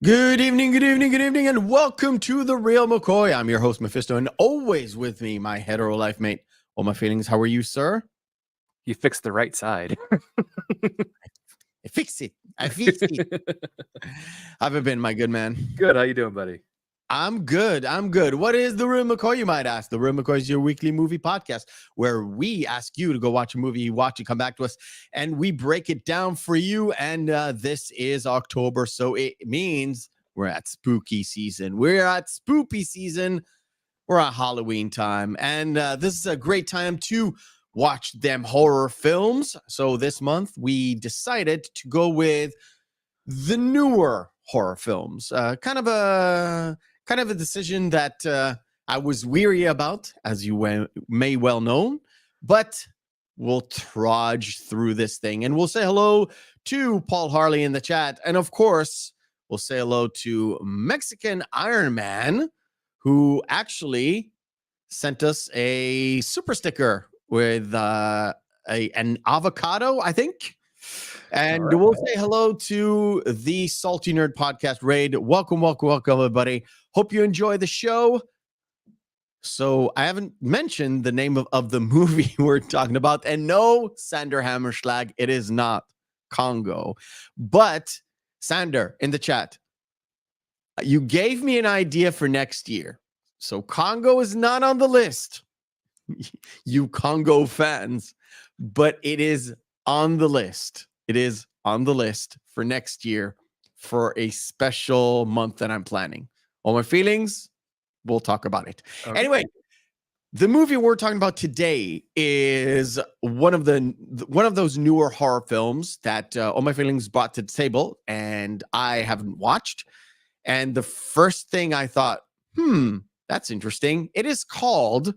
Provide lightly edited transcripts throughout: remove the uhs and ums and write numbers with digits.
Good evening, good evening, good evening, and welcome to the Reel McCoy. I'm your host, Meffistoe, and always with me, my hetero life mate. All my feelings. How are you, sir? You fixed the right side. I fixed it. I fixed it. How have you been, my good man? Good. How you doing, buddy? I'm good. I'm good. What is the Reel McCoy, you might ask? The Reel McCoy is your weekly movie podcast where we ask you to go watch a movie, you watch it, come back to us, and we break it down for you. And this is October, so it means we're at spooky season. We're at spoopy season. We're at Halloween time. And this is a great time to watch them horror films. So this month we decided to go with the newer horror films. Kind of a decision that I was weary about, as you may well know, but we'll trudge through this thing, and we'll say hello to Paul Harley in the chat, and of course we'll say hello to Mexican Iron Man, who actually sent us a super sticker with an avocado, I think. And All right. we'll say hello to the Salty Nerd Podcast Raid. Welcome, everybody. Hope you enjoy the show. So I haven't mentioned the name of the movie we're talking about. And no, Sander Hammerschlag, it is not Congo. But Sander, in the chat, you gave me an idea for next year. So Congo is not on the list, you Congo fans, but it is on the list. It is on the list for next year for a special month that I'm planning. All my feelings, we'll talk about it. Okay. Anyway, the movie we're talking about today is one of those newer horror films that All My Feelings brought to the table, and I haven't watched. And the first thing I thought, that's interesting. It is called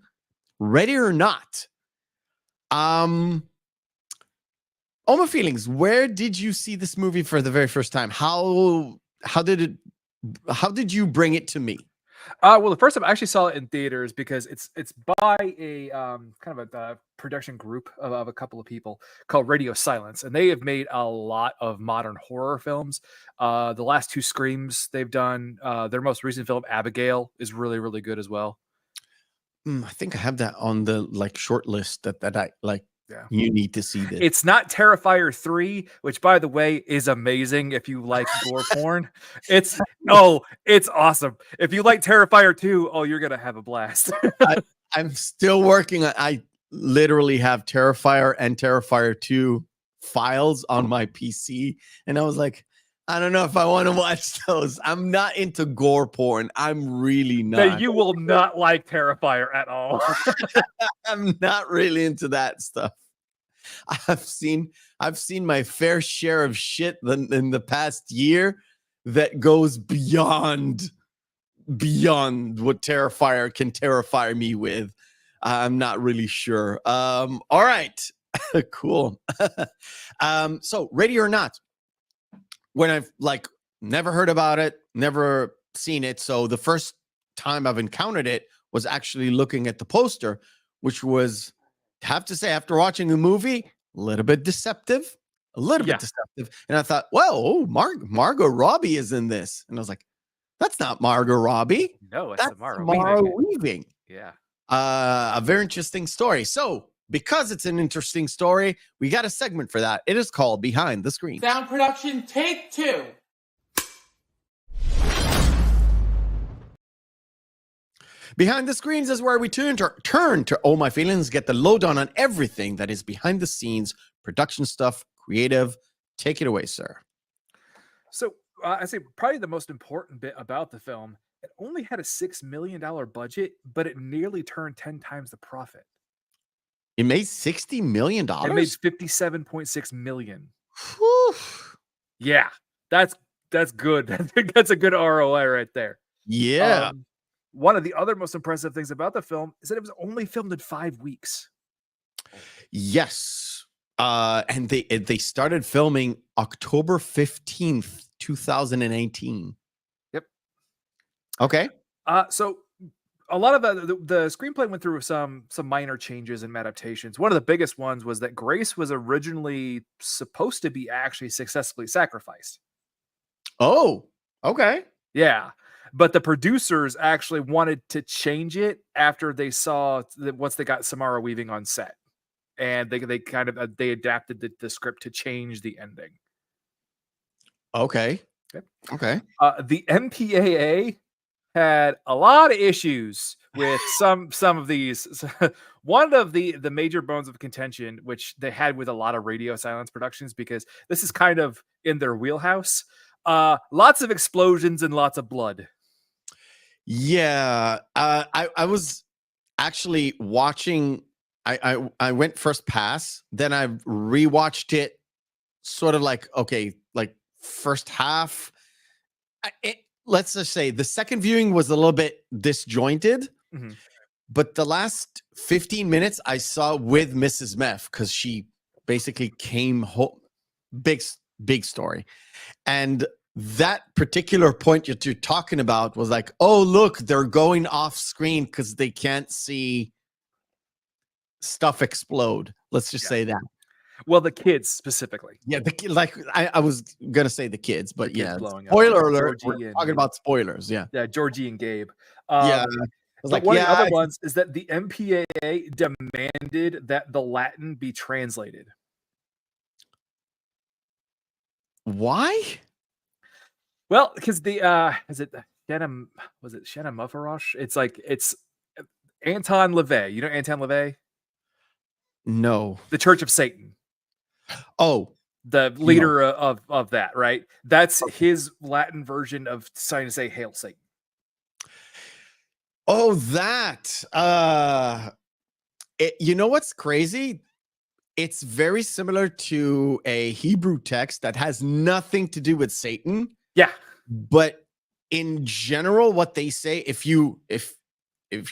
Ready or Not. All My Feelings, where did you see this movie for the very first time? How did you bring it to me? Well, the first time I actually saw it in theaters because it's by a kind of a production group of a couple of people called Radio Silence, and they have made a lot of modern horror films. The last two Screams they've done, their most recent film Abigail is really, really good as well. I think I have that on the short list that I like. Yeah. You need to see this. It's not Terrifier 3, which by the way is amazing if you like gore porn. It's awesome. If you like Terrifier 2, you're gonna have a blast. I'm still working on. I literally have Terrifier and Terrifier 2 files on my PC, and I was like, I don't know if I want to watch those. I'm not into gore porn. I'm really not. No, you will not like Terrifier at all. I'm not really into that stuff. I've seen my fair share of shit in the past year that goes beyond what Terrifier can terrify me with. I'm not really sure. All right. Cool. So Ready or Not, when I've never heard about it, never seen it. So the first time I've encountered it was actually looking at the poster, which was, have to say, after watching the movie, a little bit deceptive. And I thought, well, Margot Robbie is in this. And I was like, that's not Margot Robbie. No, it's that's Samara Weaving. Yeah. A very interesting story. So because it's an interesting story, we got a segment for that. It is called Behind the Screen. Sound production, take 2. Behind the Screens is where we turn to All My Feelings, get the lowdown on everything that is behind the scenes, production stuff, creative. Take it away, sir. So I say probably the most important bit about the film, it only had a $6 million budget, but it nearly turned 10 times the profit. It made $60 million? It made $57.6 million. Whew. Yeah, that's good. I think that's a good ROI right there. Yeah. One of the other most impressive things about the film is that it was only filmed in 5 weeks. Yes. And they started filming October 15th, 2018. Yep. Okay. So a lot of the screenplay went through some minor changes and adaptations. One of the biggest ones was that Grace was originally supposed to be actually successfully sacrificed. Oh, Okay. Yeah. But the producers actually wanted to change it after they saw that once they got Samara Weaving on set. And they kind of they adapted the script to change the ending. Okay. Okay. Okay. The MPAA had a lot of issues with some of these. One of the major bones of contention, which they had with a lot of radio silence productions, because this is kind of in their wheelhouse. Lots of explosions and lots of blood. Yeah. I was actually watching. I went first pass, then I rewatched it, sort of like, okay, like first half. Let's just say the second viewing was a little bit disjointed, Mhm. but the last 15 minutes I saw with Mrs. Meth, because she basically came home. Big story. And that particular point that you're talking about was like, oh, look, they're going off screen because they can't see stuff explode. Let's just say that. Well, the kids specifically. Yeah, like I was gonna say the kids, but The kids yeah, blowing up. spoiler alert. Georgie We're talking about spoilers. Yeah, Yeah, Georgie and Gabe. yeah. I was But like, one of yeah, the other ones is that the MPAA demanded that the Latin be translated. why? Well, because the is it Shannon, was it Shannon Muffarosh? It's Anton LaVey. You know Anton LaVey? No. The Church of Satan. Oh, The leader of that, right? That's his Latin version of trying to say Hail Satan. oh, that. You know what's crazy? It's very similar to a Hebrew text that has nothing to do with Satan. Yeah. But in general, what they say, if you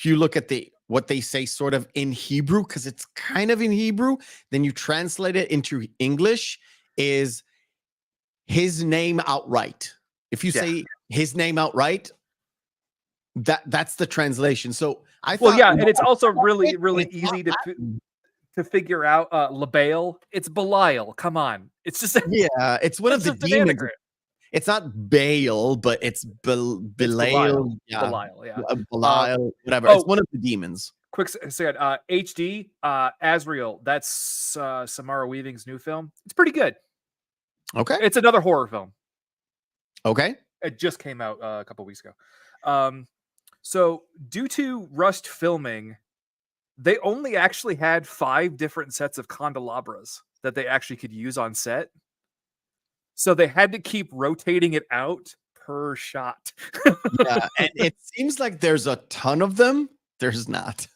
look at what they say sort of in Hebrew, because it's kind of in Hebrew, then you translate it into English, is his name outright. If you say his name outright, that's the translation. So I thought, Well, yeah, and it's also really easy to figure out. Labael, it's Belial. Come on, it's just yeah, it's one of the demons. It's not Baal, but it's Belial. Yeah, Belial, yeah. Belial, whatever. Oh, it's one of the demons. Quick second. HD, Azrael. That's Samara Weaving's new film. It's pretty good. Okay. It's another horror film. Okay. It just came out a couple weeks ago. So due to rushed filming, they only actually had 5 different sets of candelabras that they actually could use on set. So they had to keep rotating it out per shot. Yeah, and it seems like there's a ton of them. There's not.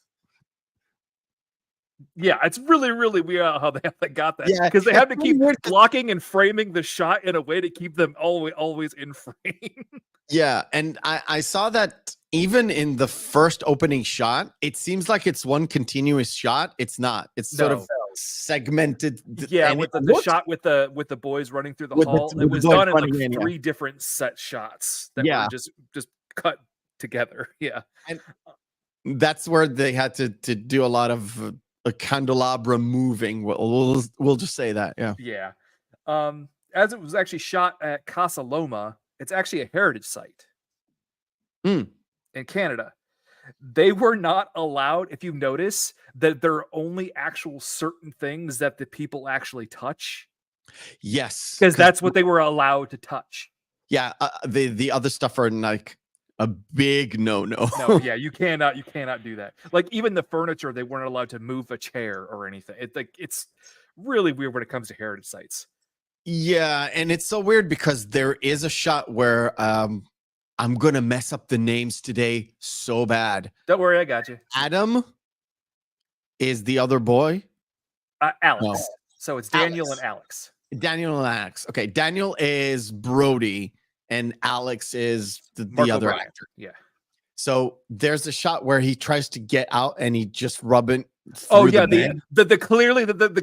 Yeah, it's really weird how they got that. Yeah, because they have to really keep weird. blocking and framing the shot in a way to keep them always in frame. Yeah, and I saw that even in the first opening shot, it seems like it's one continuous shot. It's not. It's sort of segmented. Yeah, and with the shot with the boys running through the hall. It was done in like 3 different set shots that were just cut together. Yeah. And that's where they had to do a lot of a candelabra moving. We'll just say that. Yeah. Yeah. As it was actually shot at Casa Loma, it's actually a heritage site in Canada. They were not allowed, if you notice, that there are only actual certain things that the people actually touch. Yes. Because that's what they were allowed to touch. Yeah. The other stuff are like a big no. No, yeah, you cannot do that. Like even the furniture, they weren't allowed to move a chair or anything. It's really weird when it comes to heritage sites. Yeah, and it's so weird because there is a shot where I'm gonna mess up the names today so bad. Don't worry, I got you. Adam is the other boy. Alex. No. So it's Daniel and Alex. Daniel and Alex. Okay, Daniel is Brody, and Alex is the other actor. Yeah. So there's a shot where he tries to get out, and he just rubbing. Oh yeah, the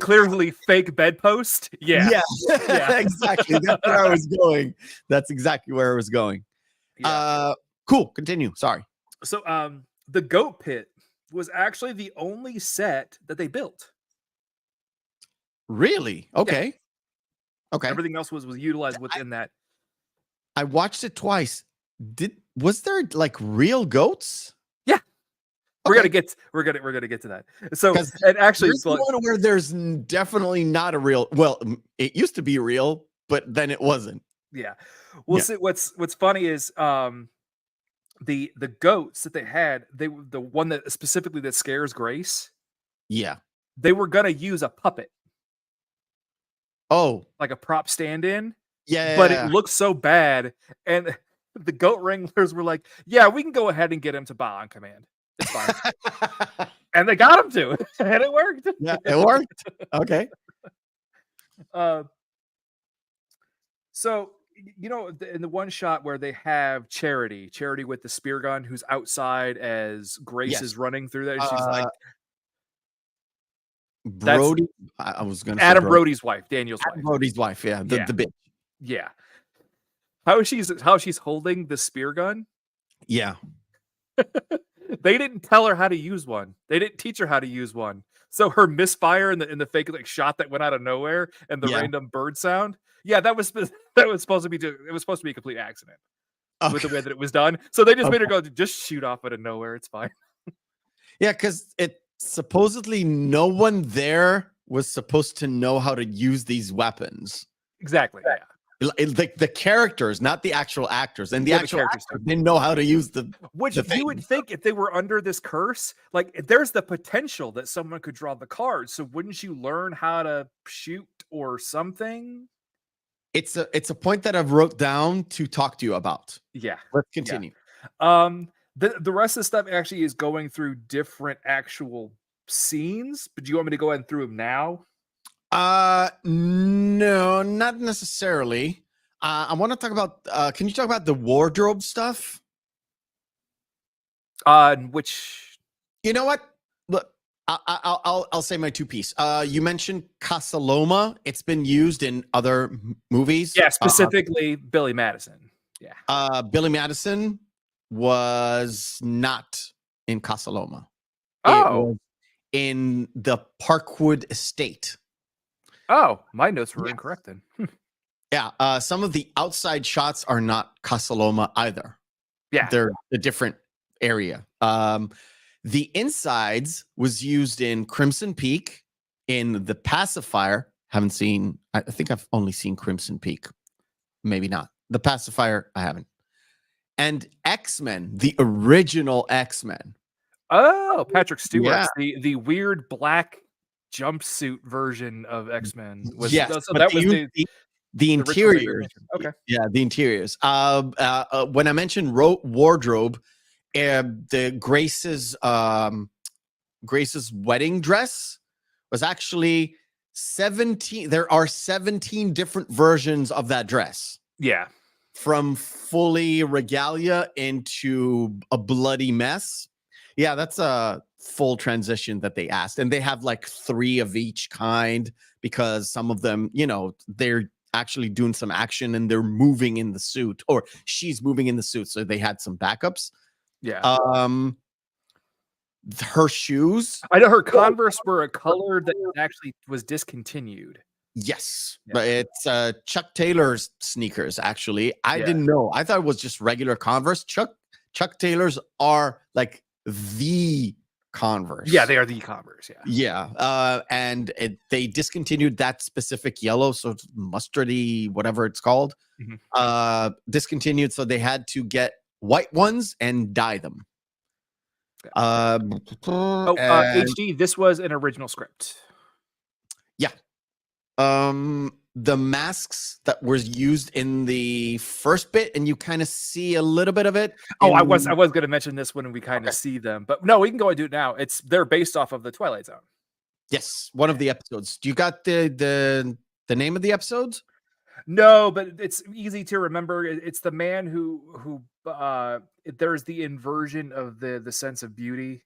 clearly fake bedpost. Yeah. Exactly. That's where I was going. That's exactly where I was going. Yeah. Cool. Continue. Sorry. So the goat pit was actually the only set that they built. Really? Okay. Yeah. Okay. Everything else was utilized within that. I watched it twice. Was there like real goats? Yeah. We're Okay. gonna get to that. So, Because and actually, there's one where there's definitely not a real. Well, it used to be real, but then it wasn't. yeah. Well, Yeah. see, what's funny is the goats that they had, the one that specifically that scares Grace, Yeah. they were gonna use a puppet, Oh, like a prop stand-in, but it yeah. looked so bad, and the goat wranglers were like, "Yeah, we can go ahead and get him to bow on command. It's fine." And they got him to, and it worked. Yeah, it worked. Okay. Uh, so in the one shot where they have Charity with the spear gun, who's outside as Grace Yes. is running through there, and she's like, Brody. I was gonna say Adam Brody. Brody's wife, Daniel's wife. Brody's wife. Yeah, the bitch. Yeah. How she's holding the spear gun. Yeah. They didn't tell her how to use one. They didn't teach her how to use one. So her misfire in the fake like shot that went out of nowhere and the random bird sound. Yeah, that was supposed to be a complete accident with the way that it was done. So they just made her go, just shoot off out of nowhere. It's fine. Yeah, because it supposedly no one there was supposed to know how to use these weapons. Exactly. Yeah. Like the characters, not the actual actors, and the actual actors didn't know how to use the. Which the you would think if they were under this curse, like there's the potential that someone could draw the cards. So wouldn't you learn how to shoot or something? It's a point that I've wrote down to talk to you about. Yeah. Let's continue. Yeah. The rest of the stuff actually is going through different actual scenes, but do you want me to go ahead and through them now? No, not necessarily. I want to talk about. Can you talk about the wardrobe stuff? Which you know what? Look, I'll say my two piece. You mentioned Casa Loma. It's been used in other movies. Yeah, specifically Billy Madison. Yeah. Billy Madison was not in Casa Loma. Oh. It was in the Parkwood estate. Oh, my notes were incorrect then. Yeah, some of the outside shots are not Casa Loma either. Yeah. They're a different area. The insides was used in Crimson Peak, in The Pacifier. I think I've only seen Crimson Peak. Maybe not. The Pacifier, I haven't. And X-Men, the original X-Men. Oh, Patrick Stewart. Yeah. The weird black jumpsuit version of X-Men. Yes, so that was the interiors. Okay. Yeah, the interiors. When I mentioned wardrobe, the Grace's wedding dress was actually 17. There are 17 different versions of that dress. Yeah. From fully regalia into a bloody mess. Yeah, that's a full transition that they asked. And they have like 3 of each kind because some of them, they're actually doing some action and they're moving in the suit, or she's moving in the suit. So they had some backups. Yeah. Her shoes. I know her Converse were a color that actually was discontinued. Yes, but it's Chuck Taylor's sneakers. Actually, I didn't know. I thought it was just regular Converse. Chuck Taylor's are like the Converse. Yeah, they are the Converse. Yeah. And they discontinued that specific yellow, so it's mustardy, whatever it's called. Mm-hmm. Discontinued, so they had to get white ones and dye them. HD. This was an original script. Yeah. The masks that was used in the first bit, and you kind of see a little bit of it. I was going to mention this when we kind of see them, but no, we can go and do it now. They're based off of the Twilight Zone. Yes, one of the episodes. Do you got the name of the episodes? No, but it's easy to remember. It's the man who there's the inversion of the sense of beauty,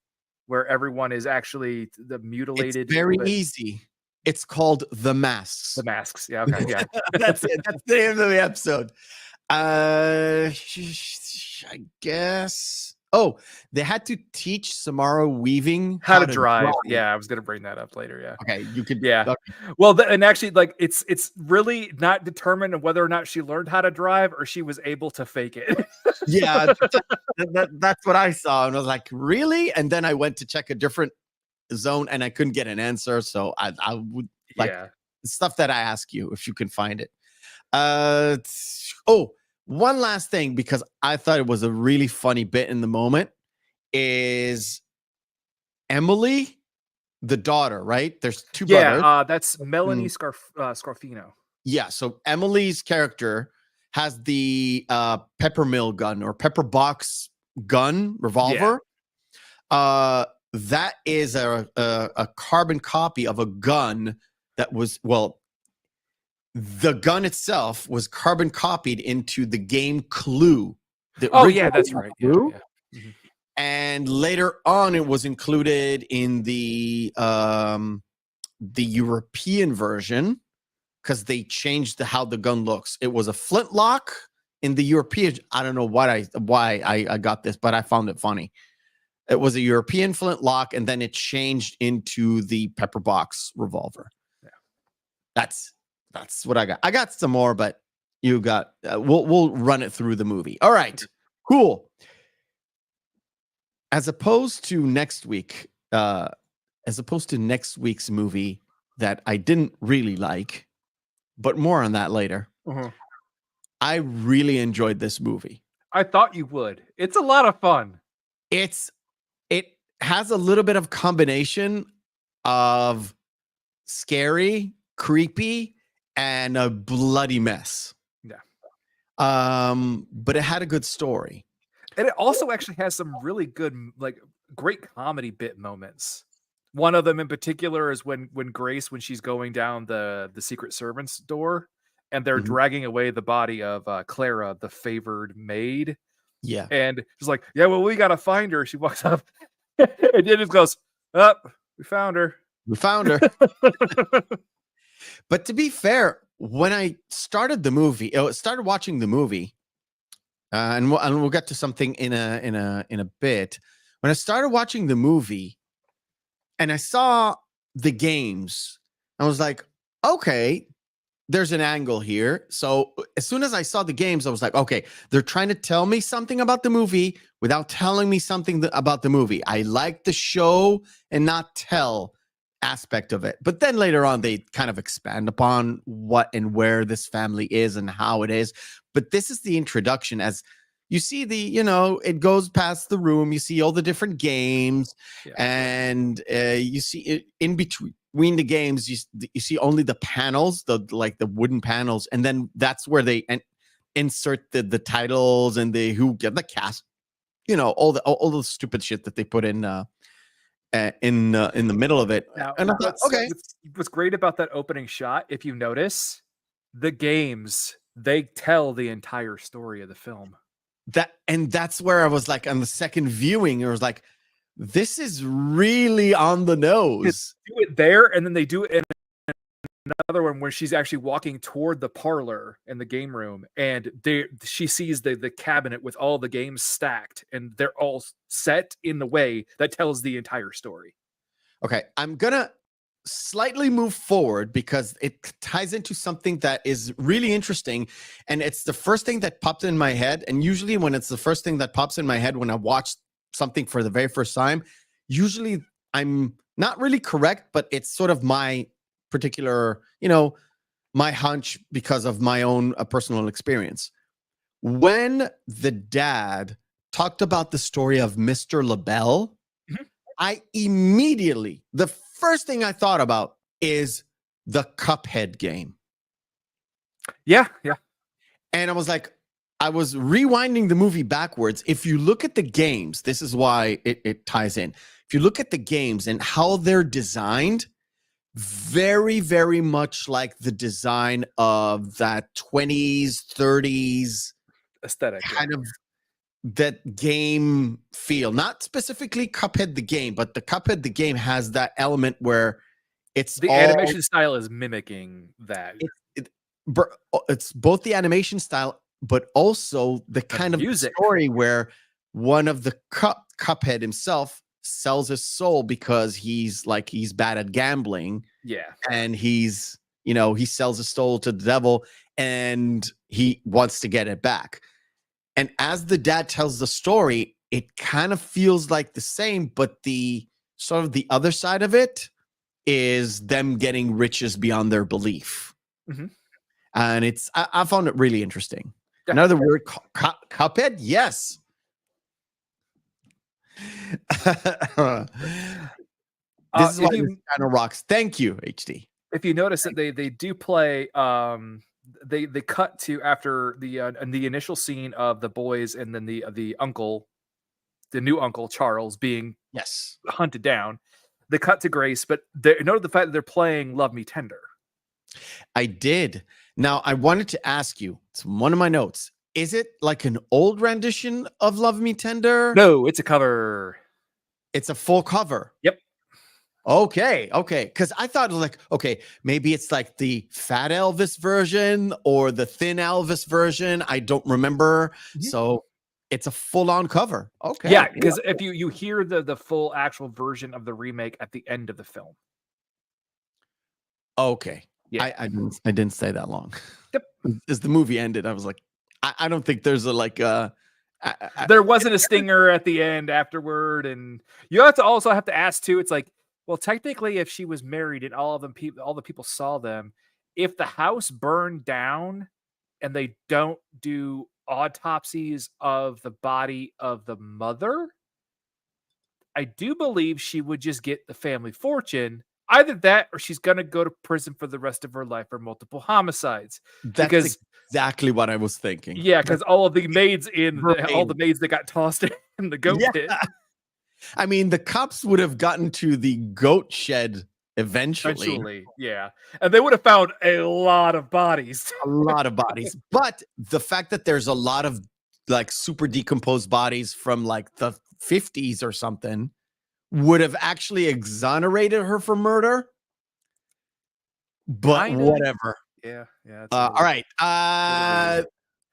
where everyone is actually the mutilated. It's very easy. It's called The Masks. The Masks. Yeah. Okay. Yeah. That's it. That's the name of the episode. I guess. Oh, they had to teach Samara Weaving How to drive. Yeah, I was gonna bring that up later. Yeah. Okay, you could. Yeah. Okay. Well, and actually, like it's really not determined whether or not she learned how to drive or she was able to fake it. Yeah, that's what I saw, and I was like, really? And then I went to check a different zone, and I couldn't get an answer. So I would like stuff that I ask you if you can find it. Oh, one last thing, because I thought it was a really funny bit in the moment, is Emily, the daughter, right? There's two brothers. Yeah, that's Melanie Scarfino. Yeah, so Emily's character has the peppermill gun or pepper box gun revolver. That is a carbon copy of a gun that was, well, the gun itself was carbon copied into the game Clue. Oh yeah, that's right. Clue. Yeah. Mm-hmm. And later on, it was included in the European version because they changed how the gun looks. It was a flintlock in the European. I don't know why I got this, but I found it funny. It was a European flintlock, and then it changed into the pepper box revolver. Yeah, that's what I got. I got some more, but you got. We'll run it through the movie. All right, cool. As opposed to next week's movie that I didn't really like, but more on that later. Mm-hmm. I really enjoyed this movie. I thought you would. It's a lot of fun. It has a little bit of combination of scary, creepy, and a bloody mess. Yeah. But it had a good story. And it also actually has some really good, like, great comedy bit moments. One of them in particular is when Grace, when she's going down the Secret Servant's door, and they're dragging away the body of Clara, the favored maid. Yeah. And she's like, yeah, well, we got to find her. She walks up and it just goes, oh, we found her. We found her. But to be fair, when I started watching the movie, and we'll get to something in a bit. When I started watching the movie and I saw the games, I was like, okay, there's an angle here. So as soon as I saw the games, I was like, okay, they're trying to tell me something about the movie without telling me something about the movie. I like the show and not tell aspect of it. But then later on, they kind of expand upon what and where this family is and how it is. But this is the introduction. As you see it goes past the room, you see all the different games, and you see it in between the games, you see only the panels, the wooden panels, and then that's where they insert the titles and the cast, all the stupid shit that they put in the middle of it. Now, and I thought, okay, what's great about that opening shot, if you notice, the games, they tell the entire story of the film. That's where I was like, on the second viewing, I was like, this is really on the nose. They do it there, and then they do it in another one where she's actually walking toward the parlor in the game room, and she sees the cabinet with all the games stacked, and they're all set in the way that tells the entire story. Okay, I'm gonna slightly move forward because it ties into something that is really interesting, and it's the first thing that popped in my head. And usually when it's the first thing that pops in my head when I watch something for the very first time, usually I'm not really correct, but it's sort of my particular, my hunch because of my own personal experience. When the dad talked about the story of Mr. LaBelle, I immediately, the first thing I thought about is the Cuphead game. Yeah. And I was like, I was rewinding the movie backwards. If you look at the games, this is why it ties in. If you look at the games and how they're designed, very, very much like the design of that 20s, 30s aesthetic, kind of that game feel. Not specifically Cuphead the game, but the Cuphead the game has that element where it's the animation style is mimicking that. It's both the animation style, but also the kind of music story where one of the Cuphead himself sells his soul because he's bad at gambling. Yeah. And he's, he sells his soul to the devil and he wants to get it back. And as the dad tells the story, it kind of feels like the same, but the sort of the other side of it is them getting riches beyond their belief. Mm-hmm. And I found it really interesting. Yeah. Another word, Cuphead? Yes. This is why this kind of rocks. Thank you, HD. If you notice that they do play, they cut to after the initial scene of the boys and then the uncle, the new uncle Charles being hunted down. They cut to Grace, but they noted the fact that they're playing "Love Me Tender." I did. Now I wanted to ask you. It's one of my notes. Is it like an old rendition of Love Me Tender? No, it's a cover. It's a full cover. Yep. Okay. Because I thought maybe it's like the fat Elvis version or the thin Elvis version. I don't remember. Mm-hmm. So it's a full-on cover. Okay. Yeah, because if you hear the full actual version of the remake at the end of the film. Okay. Yeah. I didn't say that long. Yep. As the movie ended, I was like, I don't think there's there wasn't a stinger at the end afterward, and you also have to ask too. It's like, well, technically, if she was married and all the people saw them, if the house burned down and they don't do autopsies of the body of the mother, I do believe she would just get the family fortune. Either that, or she's going to go to prison for the rest of her life for multiple homicides. That's exactly what I was thinking. Yeah, because all of the maids all the maids that got tossed in the goat pit. I mean, the cops would have gotten to the goat shed eventually. Yeah. And they would have found a lot of bodies. But the fact that there's a lot of like super decomposed bodies from like the 50s or something would have actually exonerated her for murder. But whatever. Yeah. All right.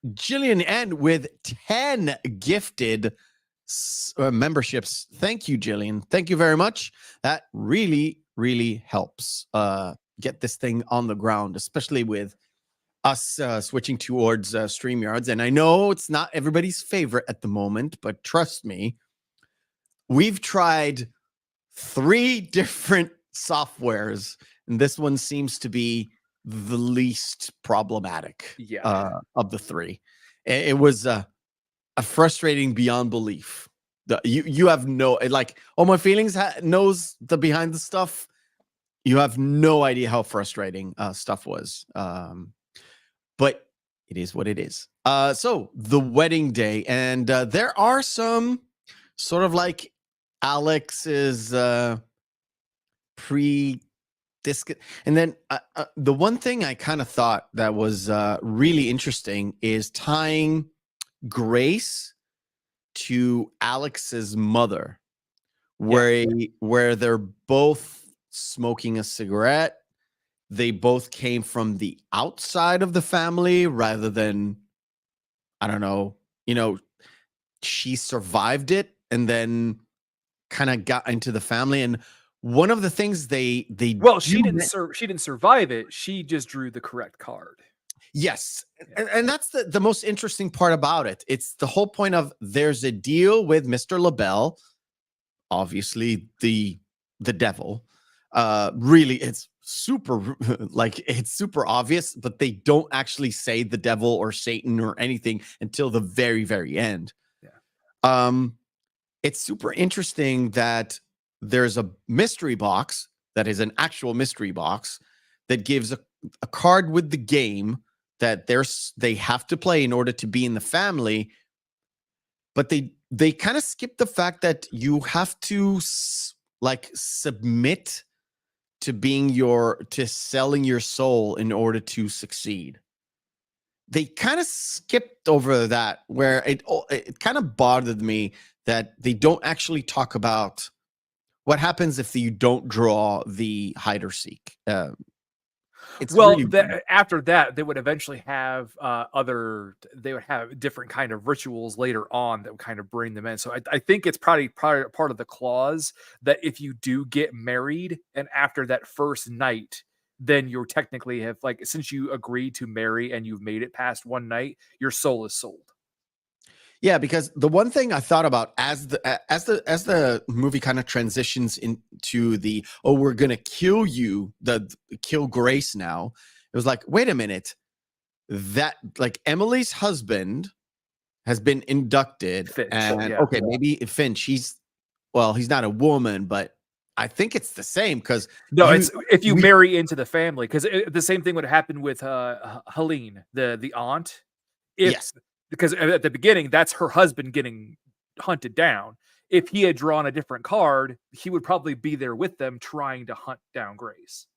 Jillian N with 10 gifted memberships. Thank you, Jillian. Thank you very much. That really, really helps get this thing on the ground, especially with us switching towards StreamYards. And I know it's not everybody's favorite at the moment, but trust me, we've tried 3 different softwares, and this one seems to be the least problematic of the 3. It was a frustrating beyond belief. You have no, like, All My Feelings knows the behind the stuff. You have no idea how frustrating stuff was. But it is what it is. So the wedding day, and there are some sort of like Alex's pre-disc, and then the one thing I kind of thought that was really interesting is tying Grace to Alex's mother, where they're both smoking a cigarette. They both came from the outside of the family rather than, I don't know, she survived it and then kind of got into the family. And one of the things she didn't survive it. She just drew the correct card. Yes. And that's the most interesting part about it. It's the whole point of there's a deal with Mr. LaBelle, obviously the devil. Really, it's super it's super obvious, but they don't actually say the devil or Satan or anything until the very, very end. Yeah. It's super interesting that there's a mystery box that is an actual mystery box that gives a card with the game that they have to play in order to be in the family. But they kind of skip the fact that you have to submit to selling your soul in order to succeed. They kind of skipped over that, where it kind of bothered me that they don't actually talk about what happens if you don't draw the hide or seek. It's Well, really weird. after that, they would eventually have they would have different kind of rituals later on that would kind of bring them in. So I think it's probably part of the clause that if you do get married and after that first night, then you're technically have like, since you agreed to marry and you've made it past one night, your soul is sold. Yeah, because the one thing I thought about as the movie kind of transitions into the, oh, we're gonna kill you, kill Grace now. It was like, wait a minute, that like Emily's husband has been inducted, Finch, and yeah. okay, maybe Finch, he's not a woman, but I think it's the same because No, it's if you marry into the family, because the same thing would happen with Helene, the aunt. Yes. Because at the beginning, that's her husband getting hunted down. If he had drawn a different card, he would probably be there with them trying to hunt down Grace.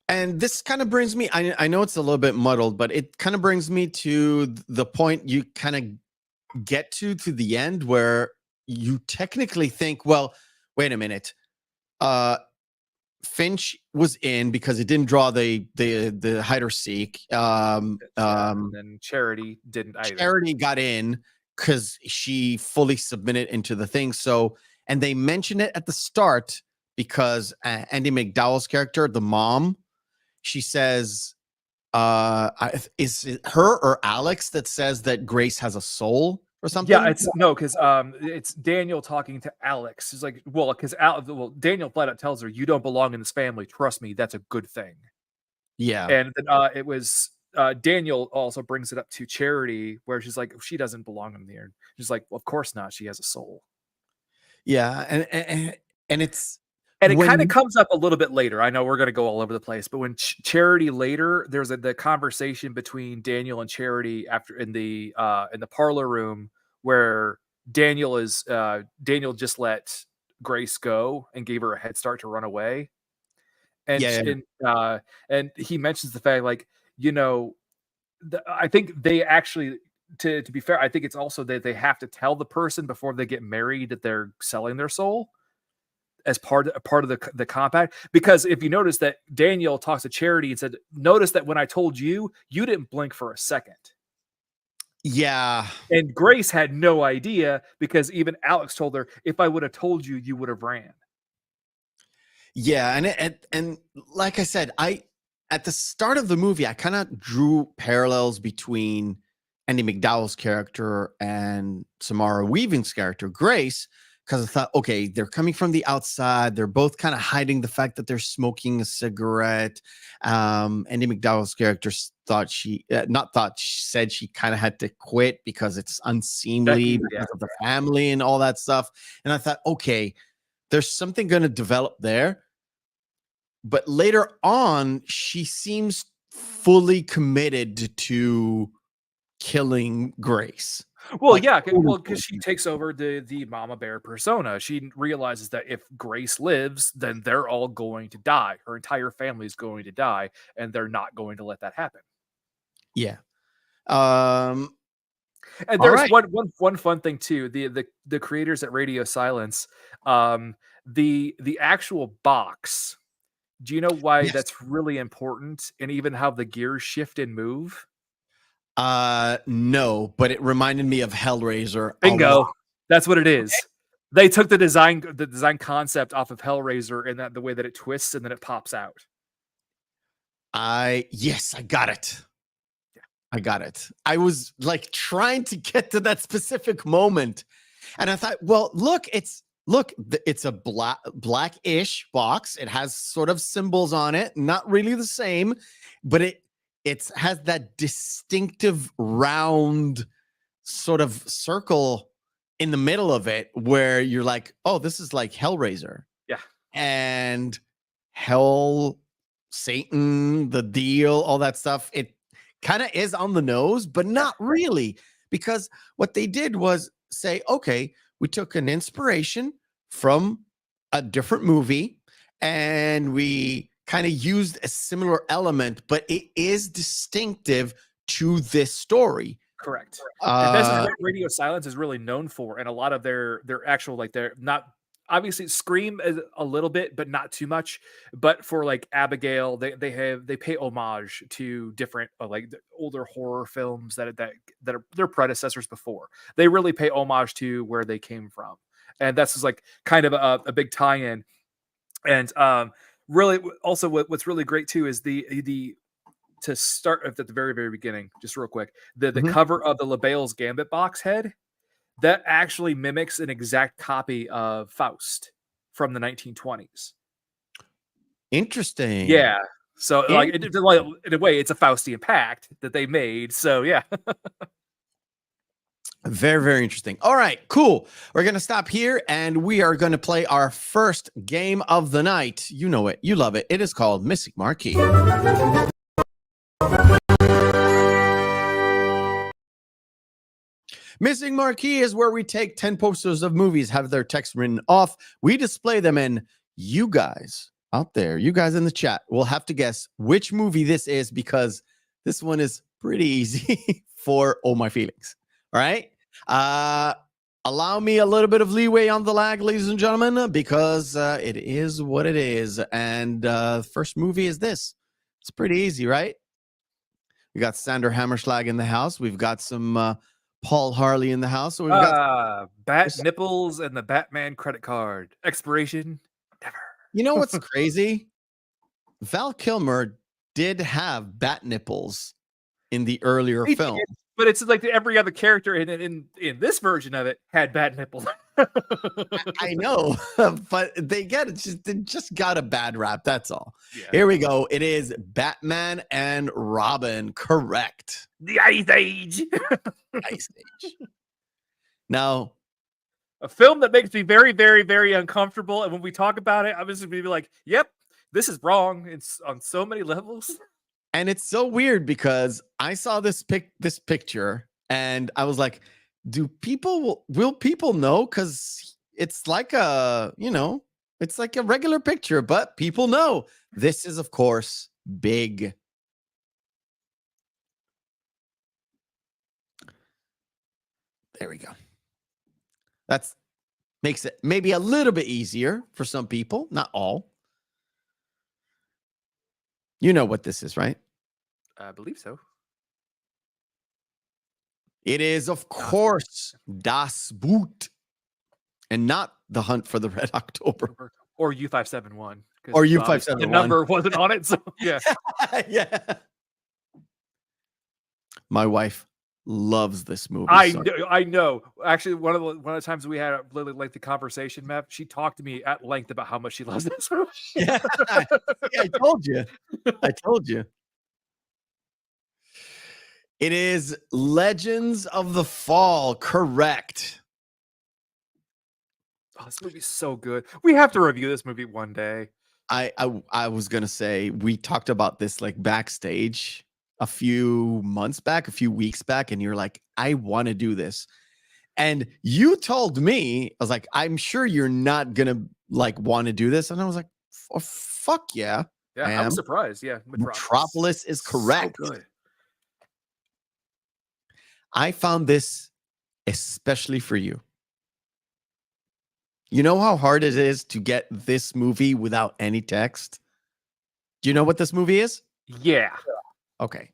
And this kind of brings me, I know it's a little bit muddled, but it kind of brings me to the point you kind of get to the end where you technically think, well, wait a minute. Finch was in because it didn't draw the hide or seek. And then Charity didn't either. Charity got in because she fully submitted into the thing. So, and they mention it at the start because Andie MacDowell's character, the mom, she says, is it her or Alex that says that Grace has a soul or something? Yeah, because it's Daniel talking to Alex. He's like, because Daniel flat out tells her, "You don't belong in this family. Trust me, that's a good thing." Yeah, and then it was Daniel also brings it up to Charity, where she's like, she doesn't belong in there. She's like, well, of course not. She has a soul. Yeah, and it's. And it kind of comes up a little bit later. I know we're going to go all over the place, but when Charity later, there's the conversation between Daniel and Charity after in the parlor room where Daniel just let Grace go and gave her a head start to run away. And and he mentions the fact, like, I think they actually, to be fair, I think it's also that they have to tell the person before they get married that they're selling their soul as part of the compact. Because if you notice that Daniel talks to Charity and said, notice that when I told you, you didn't blink for a second. Yeah. And Grace had no idea because even Alex told her, if I would have told you, you would have ran. Yeah. And like I said, at the start of the movie, I kind of drew parallels between Andie MacDowell's character and Samara Weaving's character, Grace, because I thought, okay, they're coming from the outside. They're both kind of hiding the fact that they're smoking a cigarette. Andie MacDowell's character said she kind of had to quit because it's unseemly because of the family and all that stuff. And I thought, okay, there's something going to develop there. But later on, she seems fully committed to killing Grace. Well, yeah, because she takes over the mama bear persona. She realizes that if Grace lives, then they're all going to die. Her entire family is going to die, and they're not going to let that happen. Yeah. And there's one fun thing too. The creators at Radio Silence, the actual box. Do you know why that's really important, and even how the gears shift and move? No, but it reminded me of Hellraiser. Bingo. That's what it is. Okay. They took the design concept off of Hellraiser and the way that it twists and then it pops out. I got it. Yeah. I got it. I was like trying to get to that specific moment. And I thought, well, look, it's a blackish box. It has sort of symbols on it, not really the same, but it has that distinctive round sort of circle in the middle of it where you're like, oh, this is like Hellraiser. Yeah. And Hell, Satan, the deal, all that stuff. It kind of is on the nose, but not really, because what they did was say, okay, we took an inspiration from a different movie and we kind of used a similar element, but it is distinctive to this story. Correct. And that's what Radio Silence is really known for. And a lot of their actual, like, they're not obviously Scream is a little bit, but not too much. But for like Abigail, they pay homage to different like the older horror films that are their predecessors before. They really pay homage to where they came from, and that's just like kind of a big tie-in. And really, also what's really great too is the to start at the very very beginning, just real quick, the cover of the LaBelle's Gambit box head that actually mimics an exact copy of Faust from the 1920s. Interesting. Yeah. So like in a way, it's a Faustian pact that they made. So yeah. Very, very interesting. All right, cool. We're going to stop here and we are going to play our first game of the night. You know it. You love it. It is called Missing Marquee. Missing Marquee is where we take 10 posters of movies, have their text written off. We display them, and you guys out there, you guys in the chat, will have to guess which movie this is, because this one is pretty easy for Oh My Feelings. All right. Allow me a little bit of leeway on the lag, ladies and gentlemen, because it is what it is. And first movie is this. It's pretty easy, right? We got Sander Hammerschlag in the house. We've got some Paul Harley in the house. So we've got Bat Nipples and the Batman credit card. Expiration never. You know what's crazy? Val Kilmer did have bat nipples in the earlier film. But it's like every other character in this version of it had bat nipples. I know, but they just got a bad rap. That's all. Yeah. Here we go. It is Batman and Robin. Correct. The Ice Age. Ice Age. Now, a film that makes me very, very, very uncomfortable. And when we talk about it, I'm just going to be like, yep, this is wrong. It's on so many levels. And it's so weird because I saw this picture and I was like, will people know? Because it's like it's like a regular picture, but people know. This is, of course, big. There we go. That's makes it maybe a little bit easier for some people, not all. You know what this is, right? I believe so. It is, of course, Das Boot, and not The Hunt for the Red October. Or U571. Or U571. The number wasn't on it, so yeah. Yeah. My wife loves this movie. I know. Actually, one of the times we had a really lengthy conversation, Mev, she talked to me at length about how much she loves this movie. Yeah, I told you. I told you. It is Legends of the Fall. Correct. Oh, this movie's so good. We have to review this movie one day. I was gonna say, we talked about this like backstage a few weeks back, and you're like, I want to do this. And you told me, I was like, I'm sure you're not gonna like want to do this. And I was like, oh, fuck yeah. Yeah, I was surprised. Yeah. Metropolis is correct. So good. I found this especially for you. You know how hard it is to get this movie without any text? Do you know what this movie is? Yeah. Okay.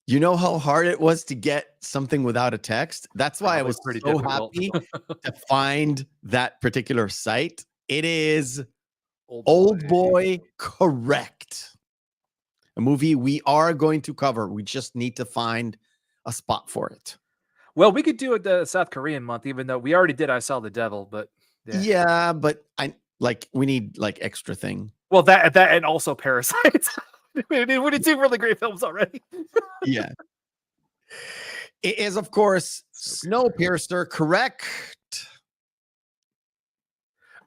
You know how hard it was to get something without a text? That's why I was pretty so difficult. happy to find that particular site. It is Old Boy. Correct. A movie we are going to cover. We just need to find a spot for it. Well, we could do it the South Korean month, even though we already did I Saw the Devil, but yeah, but we need like extra thing. Well, that and also Parasites. We did two really great films already. Yeah. It is, of course, Snowpiercer. Correct.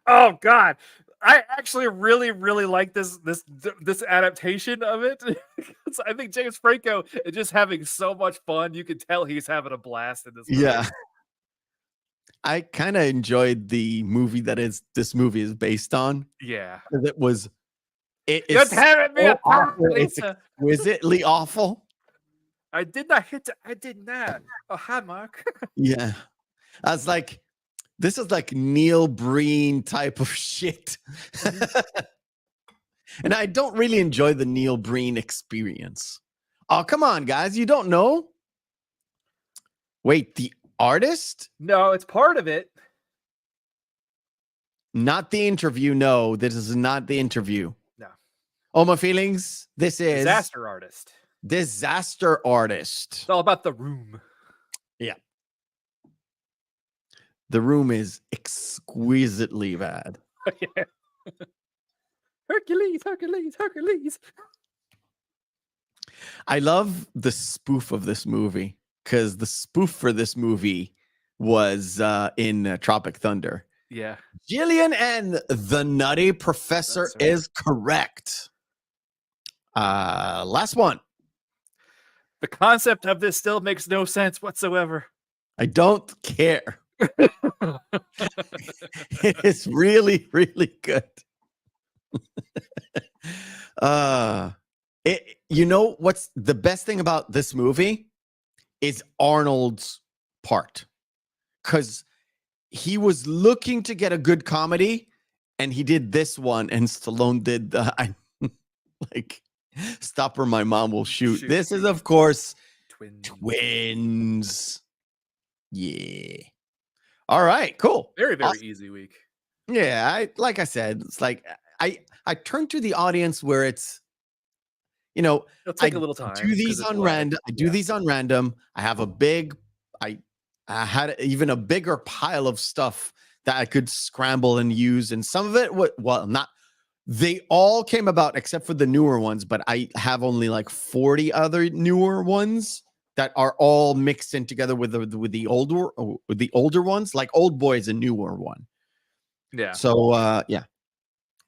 Oh God. I actually really, really like this adaptation of it. I think James Franco is just having so much fun. You can tell he's having a blast in this movie. Yeah. I kind of enjoyed the movie this movie is based on. Yeah. It's exquisitely awful. I did not. Oh, hi, Mark. Yeah. I was like, This is like Neil Breen type of shit. And I don't really enjoy the Neil Breen experience. Oh, come on, guys. You don't know? Wait, the artist? No, it's part of it. Not the interview. No, this is not the interview. No. Oh, my feelings. This is Disaster artist. Disaster Artist. It's all about The Room. Yeah. The Room is exquisitely bad. Yeah. Hercules, Hercules, Hercules. I love the spoof of this movie because the spoof for this movie was in Tropic Thunder. Yeah. Jillian and the Nutty Professor That's right. is correct. Last one. The concept of this still makes no sense whatsoever. I don't care. It is really, really good. You know what's the best thing about this movie is Arnold's part, because he was looking to get a good comedy and he did this one, and Stallone did the like Stop or My Mom Will Shoot. This is, of course, Twins. Yeah. All right, cool. Very, very Awesome. easy week. Yeah, like I said, it's like I turn to the audience where it's, you know, It'll take a little time. Do these on random. I do these on random. I have a big, I had even a bigger pile of stuff that I could scramble and use, and some of it, not. They all came about except for the newer ones, but I have only like 40 other newer ones that are all mixed in together with the older ones. Like Old Boy is a newer one. Yeah. So yeah,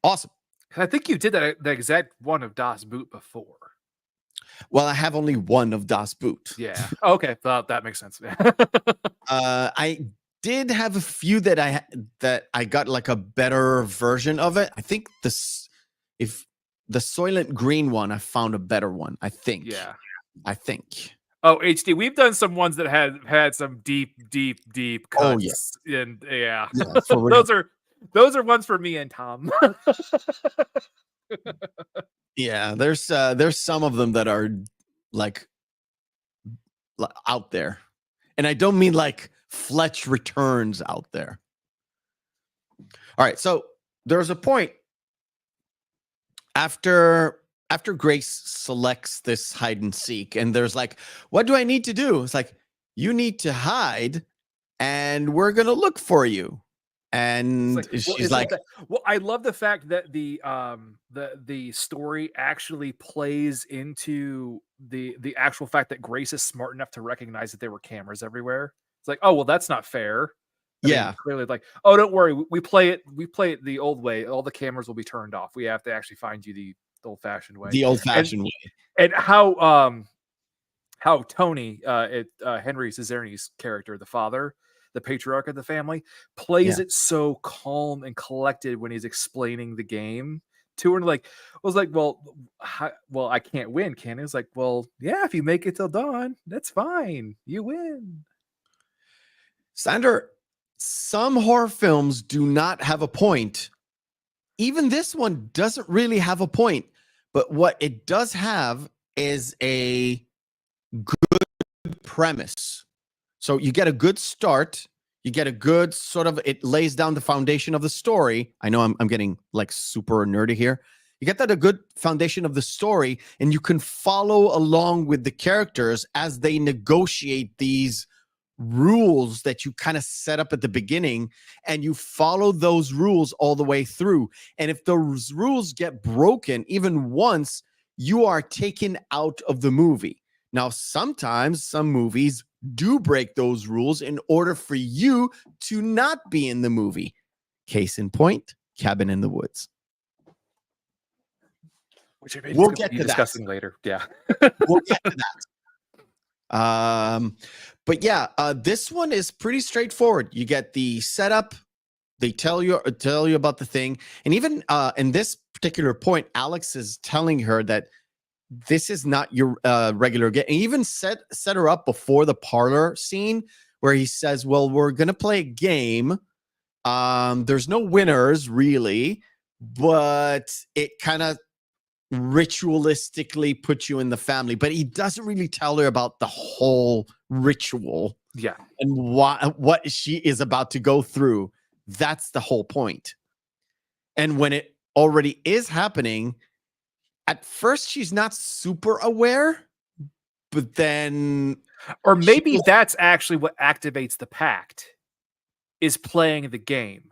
awesome. I think you did the exact one of Das Boot before. Well, I have only one of Das Boot. Yeah. Okay. Well, that makes sense. I did have a few that I got like a better version of it. I think if the Soylent Green one, I found a better one. I think. Yeah. I think. Oh, HD. We've done some ones that had some deep cuts. Oh yeah. And yeah, for real. those are ones for me and Tom. Yeah, there's some of them that are like out there, and I don't mean like Fletch Returns out there. All right, so there's a point after Grace selects this hide and seek, and there's like, what do I need to do? It's like, you need to hide, and we're gonna look for you. And she's like, well, I love the fact that the story actually plays into the actual fact that Grace is smart enough to recognize that there were cameras everywhere. It's like, oh, well, that's not fair. I mean, clearly, like, oh, don't worry, we play it the old way. All the cameras will be turned off. We have to actually find you the old-fashioned way. The old-fashioned way. And how Tony, Henry Cesarini's character, the father, the patriarch of the family, plays it so calm and collected when he's explaining the game to her. And like, I was like, well, I can't win, can I? It's like, well, yeah, if you make it till dawn, that's fine. You win. Sander, some horror films do not have a point. Even this one doesn't really have a point. But what it does have is a good premise. So you get a good start. You get a good sort of, it lays down the foundation of the story. I know I'm getting like super nerdy here. You get that a good foundation of the story, and you can follow along with the characters as they negotiate these rules that you kind of set up at the beginning, and you follow those rules all the way through. And if those rules get broken even once, you are taken out of the movie. Now, sometimes some movies do break those rules in order for you to not be in the movie. Case in point, Cabin in the Woods. Which we'll get to discussing later. Yeah. We'll get to that. But yeah, this one is pretty straightforward. You get the setup. They tell you about the thing. And even in this particular point, Alex is telling her that this is not your regular game. And even set her up before the parlor scene where he says, well, we're going to play a game. There's no winners really, but it kind of ritualistically puts you in the family, but he doesn't really tell her about the whole ritual Yeah. and what she is about to go through. That's the whole point. And when it already is happening, at first she's not super aware, but then Or maybe that's actually what activates the pact, is playing the game.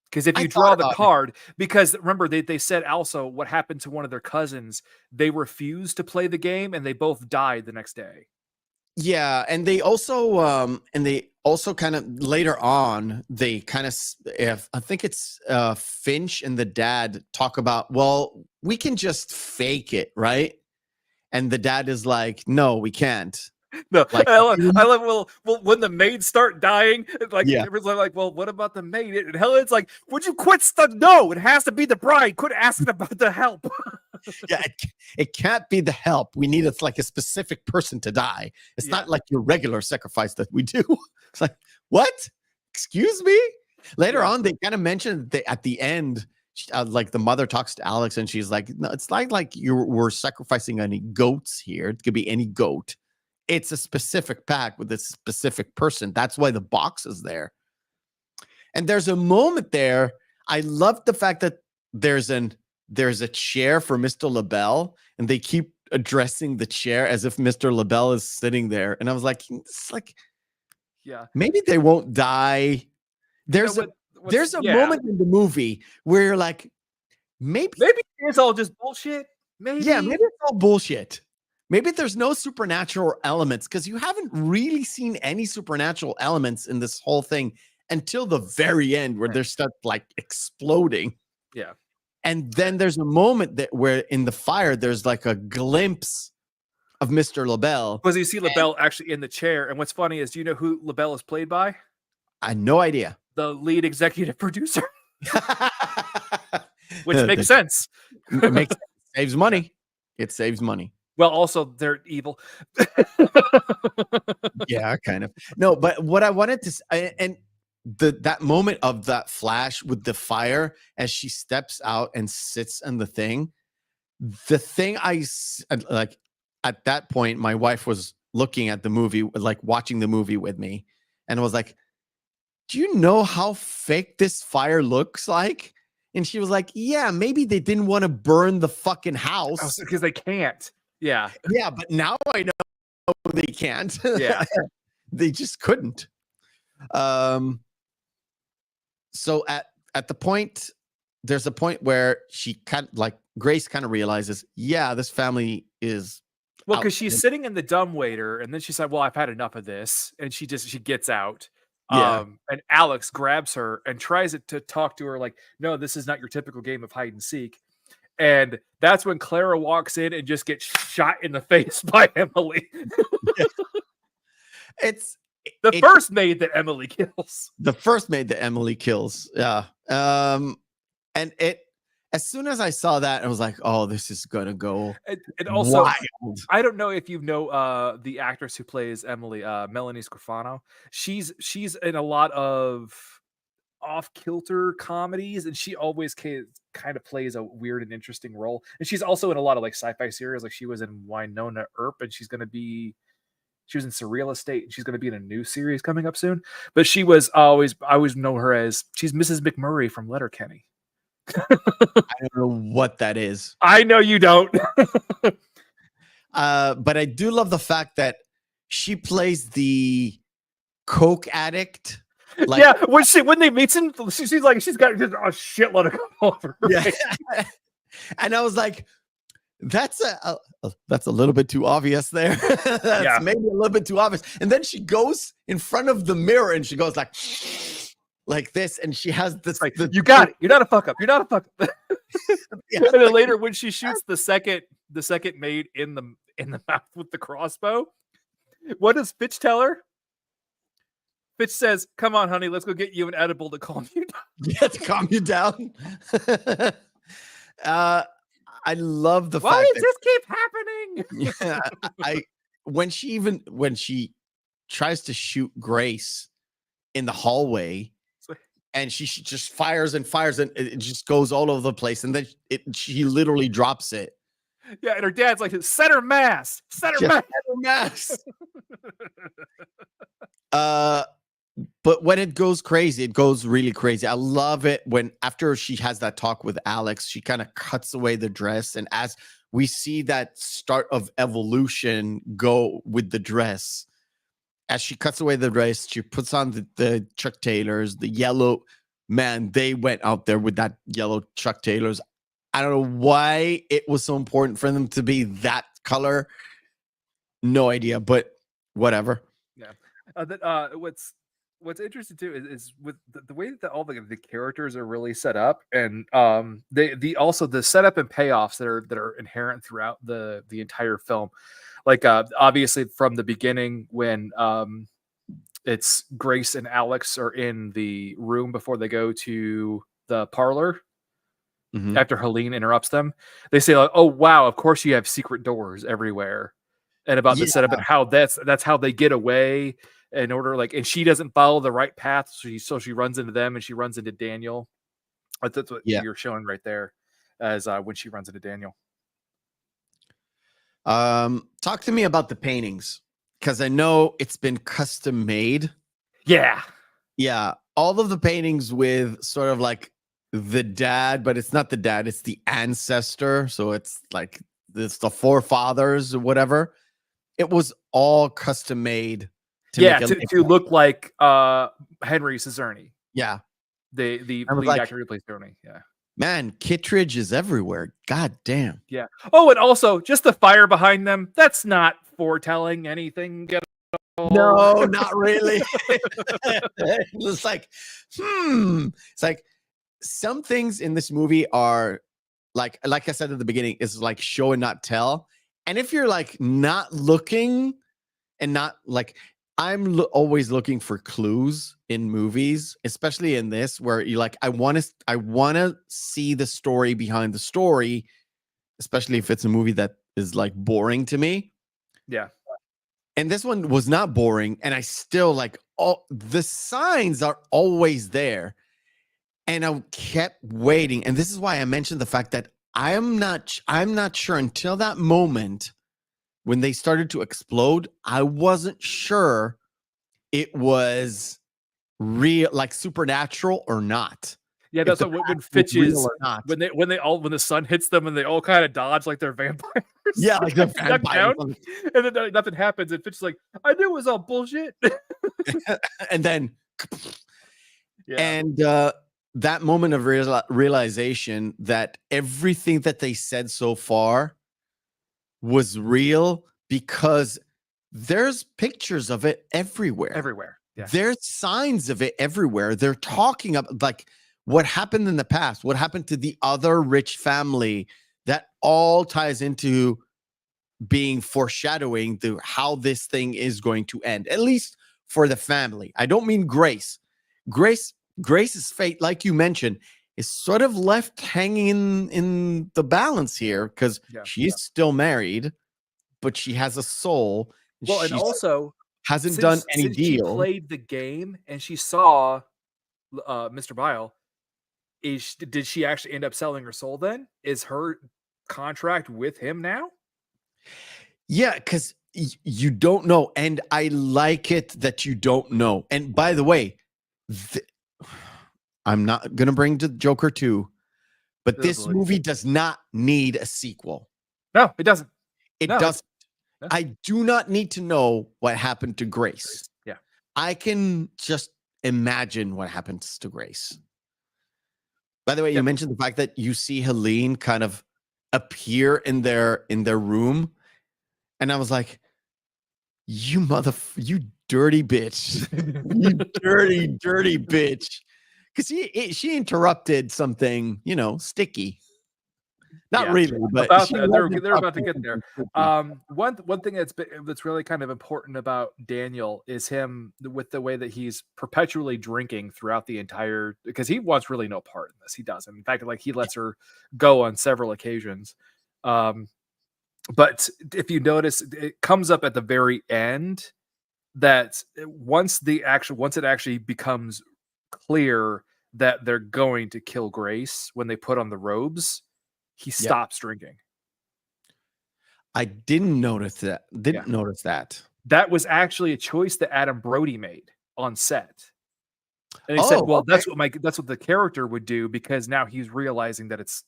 Because if you draw the card, because remember, they said also what happened to one of their cousins, they refused to play the game and they both died the next day. Yeah, and they also kind of later on, they kind of, I think it's Finch and the dad talk about, well, we can just fake it, right? And the dad is like, no, we can't. No, Like, I love well, when the maids start dying, like, Yeah. everyone's like, well, what about the maid? And Helen's like, would you quit no, it has to be the bride. Quit asking about the help. Yeah, it can't be the help. We need like a specific person to die. It's not like your regular sacrifice that we do. It's like, what? Excuse me? Later on, they kind of mentioned that at the end, like the mother talks to Alex and she's like, no, it's not like we're sacrificing any goats here. It could be any goat. It's a specific pack with a specific person. That's why the box is there. And there's a moment there. I love the fact that there's a chair for Mr. LaBelle, and they keep addressing the chair as if Mr. LaBelle is sitting there. And I was like, it's like, yeah, maybe they won't die. There's a moment in the movie where you're like, maybe it's all just bullshit. Maybe it's all bullshit. Maybe there's no supernatural elements, because you haven't really seen any supernatural elements in this whole thing until the very end where they start like exploding. Yeah. And then there's a moment where in the fire, there's like a glimpse of Mr. LaBelle. Because you see LaBelle actually in the chair. And what's funny is, do you know who LaBelle is played by? I had no idea. The lead executive producer. Which makes sense. It makes sense. Saves money. It saves money. Well, also they're evil. Yeah, kind of. No, but what I wanted to and that moment of that flash with the fire as she steps out and sits on the thing I like, at that point, my wife was looking at the movie, like watching the movie with me, and was like, do you know how fake this fire looks like? And she was like, yeah, maybe they didn't want to burn the fucking house because they can't. Yeah. Yeah, but now I know they can't. Yeah. They just couldn't. So at the point, there's a point where she kind of like Grace kind of realizes, yeah, this family is because she's sitting in the dumbwaiter, and then she's like, well, I've had enough of this, and she gets out. Yeah. And Alex grabs her and tries to talk to her like, no, this is not your typical game of hide and seek. And that's when Clara walks in and just gets shot in the face by Emily. It's the first maid that Emily kills. The first maid that Emily kills. Yeah. And as soon as I saw that, I was like, oh, this is gonna go. And also, wild. I don't know if you know the actress who plays Emily, Melanie Scrofano. She's in a lot of off-kilter comedies, and she always kind of plays a weird and interesting role. And she's also in a lot of like sci-fi series. Like she was in Winona Earp, and she was in Surreal Estate, and she's going to be in a new series coming up soon. But I always know her as, she's Mrs. McMurray from Letterkenny. I don't know what that is. I know you don't. But I do love the fact that she plays the coke addict. Like, yeah, when they meet him, she's like, she's got just a shitload of coke over her face. And I was like, that's a little bit too obvious there. That's maybe a little bit too obvious. And then she goes in front of the mirror and she goes like this, and she has this like, you got it. You're not a fuck up. You're not a fuck up. And then later when she shoots the second maid in the mouth with the crossbow, what does Fitch tell her? Fitch says, come on, honey, let's go get you an edible to calm you down. Yeah, to calm you down. I love the fact why does this keep happening? Yeah, when she tries to shoot Grace in the hallway, and she just fires and fires, and it just goes all over the place, and then she literally drops it. Yeah, and her dad's like, center mass. But when it goes crazy, it goes really crazy. I love it when after she has that talk with Alex, she kind of cuts away the dress, and as we see that start of evolution go with the dress, as she cuts away the dress, she puts on the Chuck Taylors, the yellow. Man, they went out there with that yellow Chuck Taylors. I don't know why it was so important for them to be that color. No idea, but whatever. Yeah. What's interesting too is with the way that all the characters are really set up, and also the setup and payoffs that are inherent throughout the entire film. Like obviously from the beginning when it's Grace and Alex are in the room before they go to the parlor. Mhm. After Helene interrupts them, they say like, "Oh wow, of course you have secret doors everywhere," and about the setup and how that's how they get away in order, like, and she doesn't follow the right path, so she runs into them and she runs into Daniel. That's what you're showing right there, as when she runs into Daniel. Talk to me about the paintings, because I know it's been custom made. Yeah, all of the paintings with sort of like the dad, but it's not the dad, it's the ancestor, so it's like it's the forefathers or whatever. It was all custom made to look like Henry Cizerni. Yeah, the lead actor who plays Tony. Yeah, man, Kittredge is everywhere. God damn. Yeah. Oh, and also just the fire behind them. That's not foretelling anything at all. No, not really. It's like, It's like some things in this movie are like I said at the beginning, is like show and not tell. And if you're like not looking and not like, I'm always looking for clues in movies, especially in this, where you like, I want to see the story behind the story, especially if it's a movie that is like boring to me. Yeah. And this one was not boring, and I still like, all the signs are always there. And I kept waiting. And this is why I mentioned the fact that I'm not sure until that moment when they started to explode. I wasn't sure it was real, like supernatural or not. Yeah, that's what when Fitch's when the sun hits them and they all kind of dodge like they're vampires. Yeah, like they're vampires. And then nothing happens, and Fitch's like, I knew it was all bullshit. And then that moment of realization that everything that they said so far was real, because there's pictures of it everywhere. Yeah. There's signs of it everywhere. They're talking about like what happened in the past, what happened to the other rich family. That all ties into being foreshadowing to how this thing is going to end, at least for the family. I don't mean Grace. Grace's fate, like you mentioned, is sort of left hanging in the balance here, because she's still married, but she has a soul. Well, and also hasn't done any deal. She played the game and she saw Mr. Bile. Did she actually end up selling her soul then? Is her contract with him now? Yeah, because you don't know. And I like it that you don't know. And by the way, I'm not going to bring to Joker 2, but this movie does not need a sequel. No, it doesn't. It doesn't. I do not need to know what happened to Grace. Yeah. I can just imagine what happens to Grace. By the way, you mentioned the fact that you see Helene kind of appear in their room. And I was like, you dirty bitch. You dirty bitch. Because she interrupted something, sticky. Not really, but they're about to get there. One thing that's really kind of important about Daniel is him with the way that he's perpetually drinking throughout the entire, because he wants really no part in this. He doesn't. In fact, like he lets her go on several occasions. But if you notice, it comes up at the very end that once it actually becomes clear that they're going to kill Grace when they put on the robes, he stops drinking. I didn't notice that. Notice that. That was actually a choice that Adam Brody made on set. And he said, well, okay. that's what the character would do, because now he's realizing that it's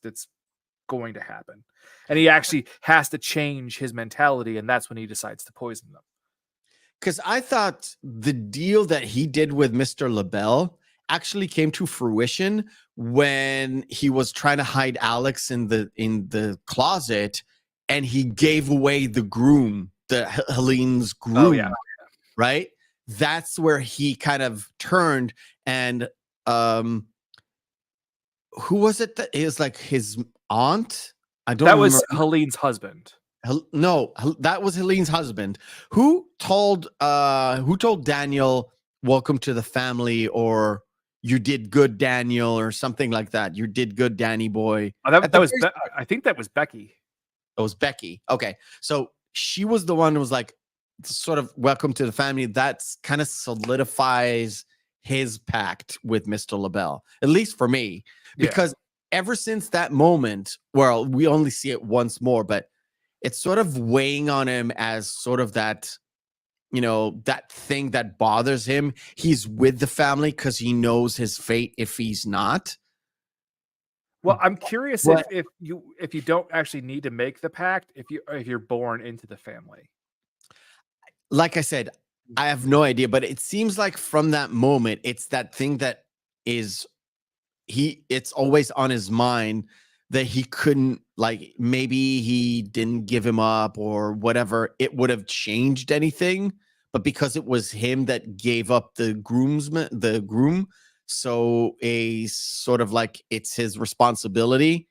going to happen. And he actually has to change his mentality, and that's when he decides to poison them. Because I thought the deal that he did with Mr. LaBelle actually came to fruition when he was trying to hide Alex in the closet, and he gave away the groom, Helene's groom. Oh, yeah. Right? That's where he kind of turned, and who was it that is like his aunt? I don't That remember. was Helene's husband. No, that was Helene's husband. Who told Daniel, "Welcome to the family," or "You did good, Daniel," or something like that. "You did good, Danny boy." Oh, I think that was Becky. It was Becky. Okay, so she was the one who was like, sort of, "Welcome to the family." That's kind of solidifies his pact with Mr. LaBelle, at least for me, because ever since that moment, well, we only see it once more, but it's sort of weighing on him as sort of that, that thing that bothers him. He's with the family because he knows his fate if he's not. Well, I'm curious if you don't actually need to make the pact if you're born into the family. Like I said, I have no idea, but it seems like from that moment, it's that thing that is it's always on his mind, that he couldn't, like, maybe he didn't give him up or whatever, it would have changed anything. But because it was him that gave up the groom, so a sort of like it's his responsibility.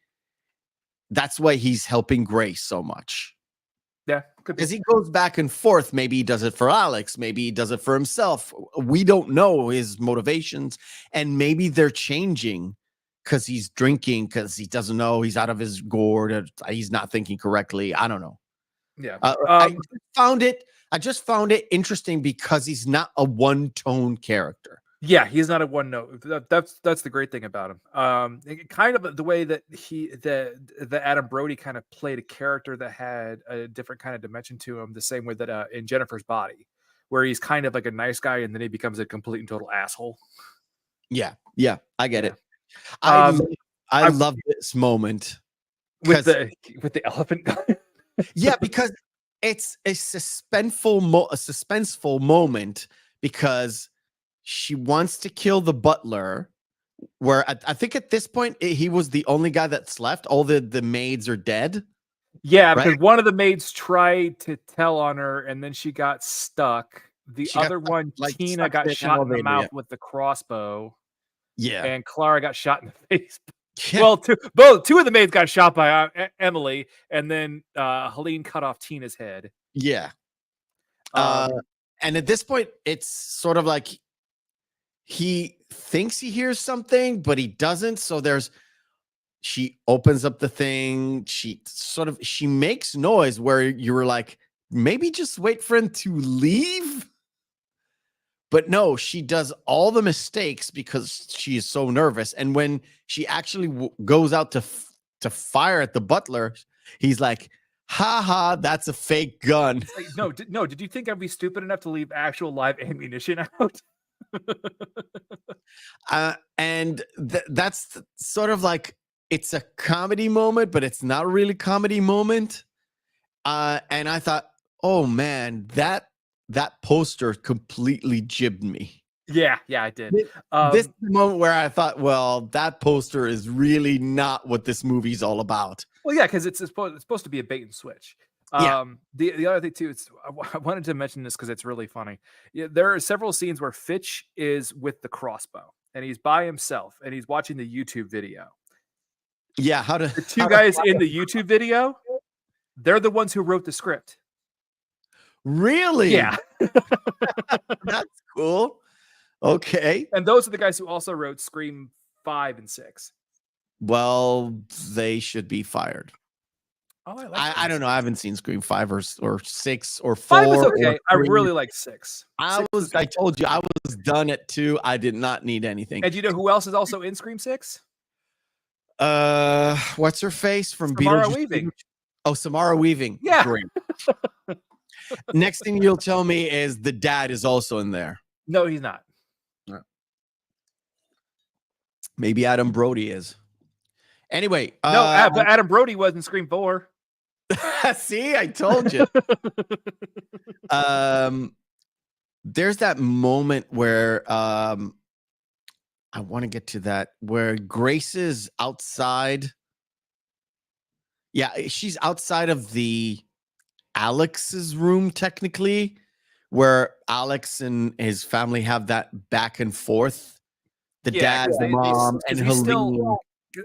That's why he's helping Grace so much. Yeah, because he goes back and forth. Maybe he does it for Alex. Maybe he does it for himself. We don't know his motivations, and maybe they're changing because he's drinking, because he doesn't know, he's out of his gourd, he's not thinking correctly. I don't know. Yeah. I just found it interesting because he's not a one-tone character. Yeah, he's not a one note. That's the great thing about him. Kind of the way that the Adam Brody kind of played a character that had a different kind of dimension to him, the same way that in Jennifer's Body, where he's kind of like a nice guy and then he becomes a complete and total asshole. Yeah, I get it. I love this moment with the elephant guy. Yeah, because it's a suspenseful moment, because she wants to kill the butler, where I think at this point he was the only guy that's left. All the maids are dead. Yeah, right? Because one of the maids tried to tell on her and then she got stuck. The other one, Tina, got shot in the mouth with the crossbow. Yeah. And Clara got shot in the face. Yeah. Well, two of the maids got shot by Emily, and then Helene cut off Tina's head. Yeah. And at this point, it's sort of like he thinks he hears something, but he doesn't. So she opens up the thing. She makes noise where you were like, maybe just wait for him to leave. But no, she does all the mistakes because she is so nervous. And when she actually goes out to fire at the butler, he's like, "Ha ha, that's a fake gun." Like, no. Did you think I'd be stupid enough to leave actual live ammunition out? And that's sort of like, it's a comedy moment, but it's not really a comedy moment. And I thought, oh man, that poster completely jibbed me. Yeah, I did. This is the moment where I thought, well, that poster is really not what this movie's all about. Well, yeah, because it's supposed to be a bait and switch. The other thing too, I wanted to mention this because it's really funny. Yeah, there are several scenes where Fitch is with the crossbow and he's by himself and he's watching the YouTube video. Yeah, the two guys in the YouTube video, they're the ones who wrote the script. Really? Yeah. That's cool. Okay. And those are the guys who also wrote Scream 5 and 6. Well, they should be fired. Oh, I like I don't know. I haven't seen Scream 5 or 6 or 4. 5 is okay. or I 3. really like 6. I told you I was done at 2. I did not need anything. And do you know who else is also in Scream 6? What's her face from Samara Beetlejuice? Weaving. Oh, Samara Weaving. Yeah. Great. Next thing you'll tell me is the dad is also in there. No, he's not. Maybe Adam Brody is. Anyway, No, but Adam Brody was in Scream 4. see, I told you. There's that moment where I want to get to that, where Grace is outside. Yeah, she's outside of the Alex's room, technically, where Alex and his family have that back and forth. The dad, the mom, and Helene.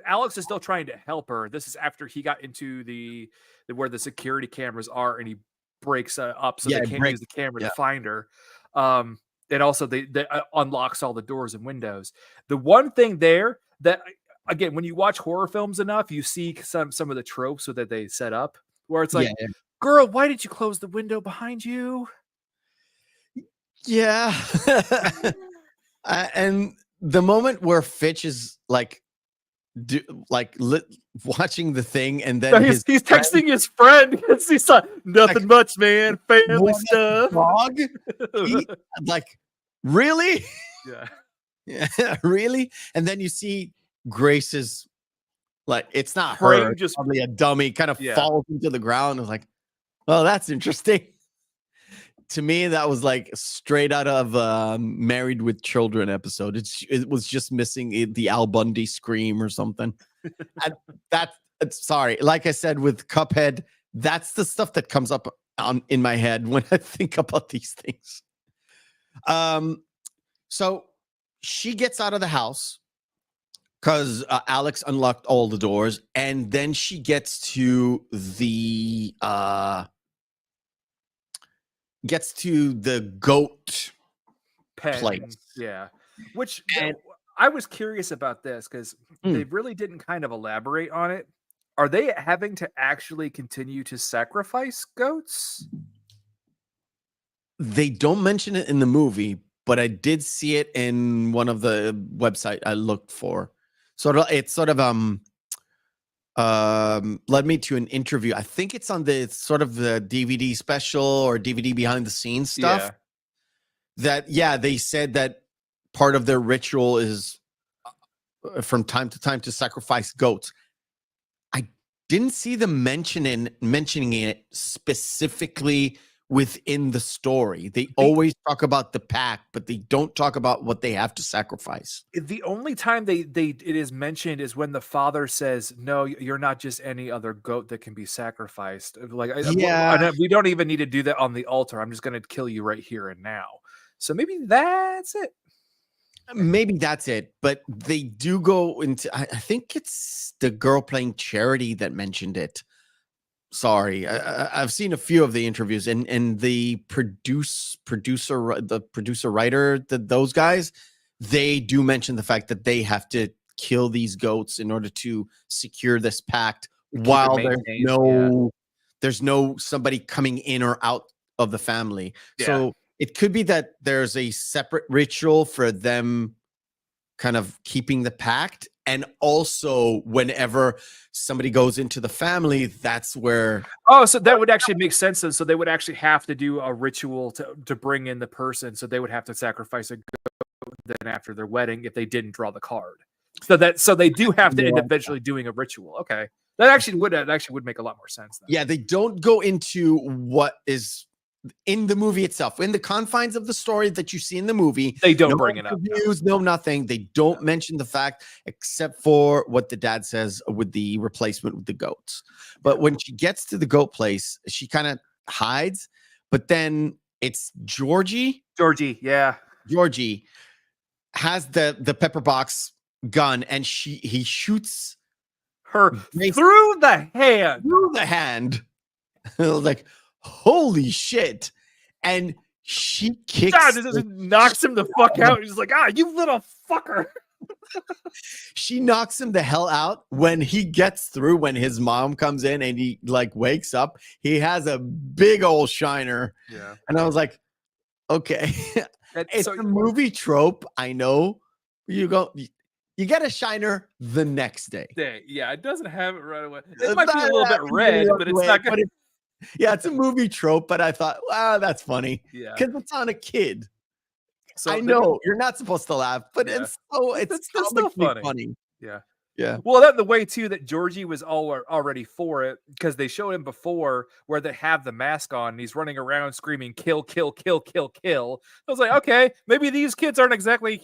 Alex is still trying to help her. This is after he got into the where the security cameras are, and he breaks up so they can't use the camera to find her. And also they unlocks all the doors and windows. The one thing there that, again, when you watch horror films enough, you see some of the tropes that they set up, where it's like, girl, why did you close the window behind you? Yeah. And the moment where Fitch is like watching the thing, and then he's texting his friend because he's like, nothing much, man. Family stuff. Dog? Like, really? Yeah. Yeah, really? And then you see Grace's, like, it's not Frame, her, just probably a dummy, kind of falls into the ground. It's like, oh, that's interesting. To me, that was like straight out of Married with Children episode. It was just missing the Al Bundy scream or something. Sorry. Like I said, with Cuphead, that's the stuff that comes up in my head when I think about these things. So she gets out of the house because Alex unlocked all the doors, and then she gets to the goat place. Yeah. Which I was curious about this because they really didn't kind of elaborate on it. Are they having to actually continue to sacrifice goats? They don't mention it in the movie, but I did see it in one of the website I looked for. It's sort of led me to an interview. I think it's on the sort of the DVD special or DVD behind the scenes stuff. They said that part of their ritual is from time to time to sacrifice goats. I didn't see them mentioning it specifically within the story. They always talk about the pack, but they don't talk about what they have to sacrifice. The only time it is mentioned is when the father says, "No, you're not just any other goat that can be sacrificed." Like, we don't even need to do that on the altar. I'm just going to kill you right here and now. So maybe that's it. Maybe that's it, but they do go into. I think it's the girl playing Charity that mentioned it. Sorry, I've seen a few of the interviews, and the producer writer, those guys, they do mention the fact that they have to kill these goats in order to secure this pact, while there's no somebody coming in or out of the family. Yeah. So it could be that there's a separate ritual for them kind of keeping the pact. And also, whenever somebody goes into the family, that's where. Oh, so that would actually make sense. Then, so they would actually have to do a ritual to bring in the person. So they would have to sacrifice a goat then after their wedding if they didn't draw the card. So they do have to end up eventually doing a ritual. Okay, that actually would make a lot more sense then. Yeah, they don't go into what is in the movie itself, in the confines of the story that you see in the movie. They don't bring it up. No, nothing. They don't mention the fact, except for what the dad says with the replacement with the goats. But when she gets to the goat place, she kind of hides. But then it's Georgie. Georgie has the pepper box gun, and he shoots her through the hand. Like, holy shit. And she kicks. God, knocks him the fuck out. He's like, you little fucker. She knocks him the hell out when he gets through. When his mom comes in and he like wakes up, he has a big old shiner. Yeah. And I was like, okay, it's a movie trope. I know. You get a shiner the next day. Yeah, it doesn't have it right away. It might be a little bit red, but it's not good. Yeah, it's a movie trope, but I thought, wow, that's funny. Yeah, because it's on a kid. So I know you're not supposed to laugh, but Yeah. it's still funny. Yeah. Well, that the way too that Georgie was already for it, because they showed him before where they have the mask on and he's running around screaming kill, kill, kill, kill, kill. I was like, okay, maybe these kids aren't exactly,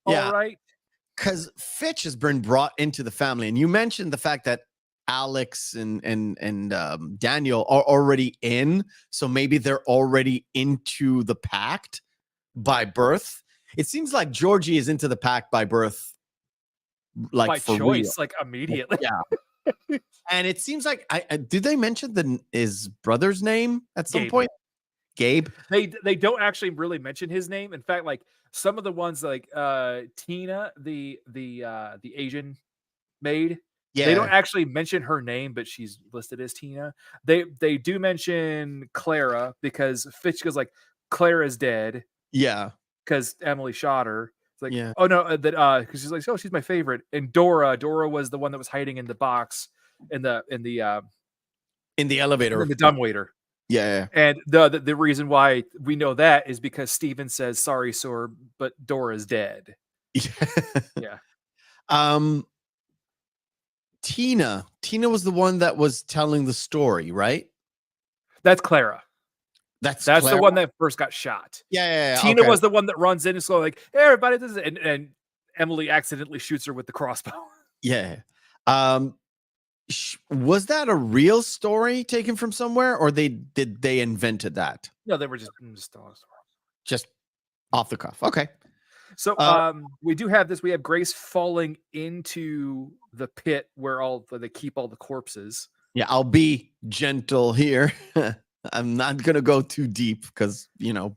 all right. Because Fitch has been brought into the family, and you mentioned the fact that Alex and Daniel are already in, so maybe they're already into the pact by birth. It seems like Georgie is into the pact by birth, like by for choice, real. like immediately. Yeah. And it seems like did they mention his brother's name at some Gabe. point? Gabe. They don't actually really mention his name. In fact, like some of the ones like Tina, the Asian maid, they don't actually mention her name, but she's listed as Tina. They do mention Clara because Fitch goes like, Clara's dead. Yeah. Because Emily shot her. It's like, Yeah. oh no, that because she's like, oh, she's my favorite. And Dora was the one that was hiding in the box in the elevator. In the dumbwaiter. Yeah. And the reason why we know that is because Steven says, sorry, sir, but Dora's dead. Yeah. Tina was the one that was telling the story, right? That's Clara. That's Clara? the one that first got shot. Yeah. Tina was the one that runs in and so like, hey, everybody does it. And Emily accidentally shoots her with the crossbow. Yeah. Was that a real story taken from somewhere, or did they invented that? No, they were just off the cuff. Okay. So we do have this. We have Grace falling into the pit where they keep all the corpses. Yeah, I'll be gentle here. I'm not gonna go too deep because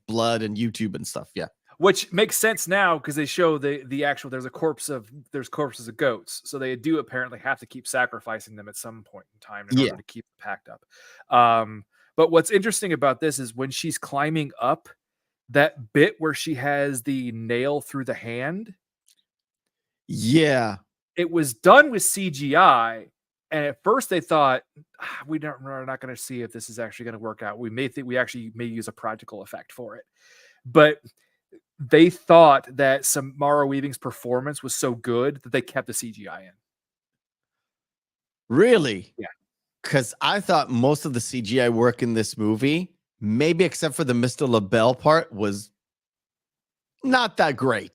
blood and YouTube and stuff. Yeah. Which makes sense now because they show the actual there's corpses of goats. So they do apparently have to keep sacrificing them at some point in time in order to keep the pact up. But what's interesting about this is when she's climbing up, that bit where she has the nail through the hand. Yeah. It was done with CGI. And at first they thought, we're not going to see if this is actually going to work out. We may use a practical effect for it. But they thought that Samara Weaving's performance was so good that they kept the CGI in. Really? Yeah. Because I thought most of the CGI work in this movie, maybe except for the Mr. LaBelle part, was not that great.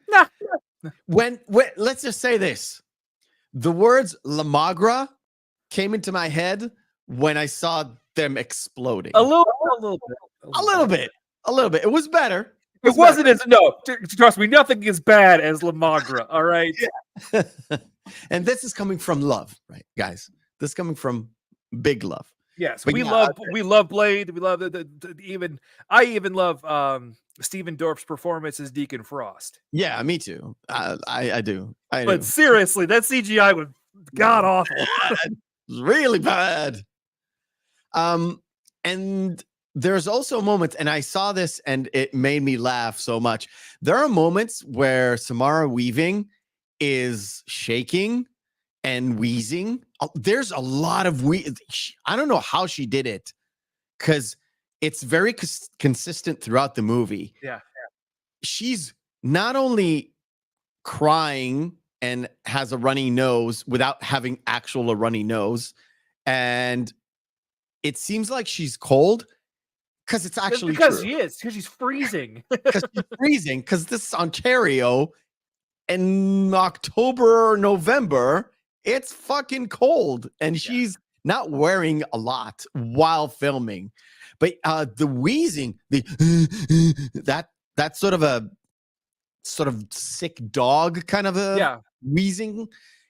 Nah. When let's just say this. The words La Magra came into my head when I saw them exploding. A little bit. It was better. It wasn't as trust me, nothing is bad as La Magra. All right. Yeah. And this is coming from love, right, guys? This is coming from big love. Yes, we love Blade. We love I even love Stephen Dorff's performance as Deacon Frost. Yeah, me too. I do. But seriously, that CGI was god awful. Really bad. And there's also moments, and I saw this and it made me laugh so much. There are moments where Samara Weaving is shaking and wheezing. There's a lot of I don't know how she did it because it's very consistent throughout the movie. Yeah. She's not only crying and has a runny nose without having a runny nose, and it seems like she's cold because it's actually because true. she is, because she's freezing. Because she's freezing, because this is Ontario in October or November. It's fucking cold, and she's not wearing a lot while filming. But the wheezing, that sort of sick dog kind of a wheezing,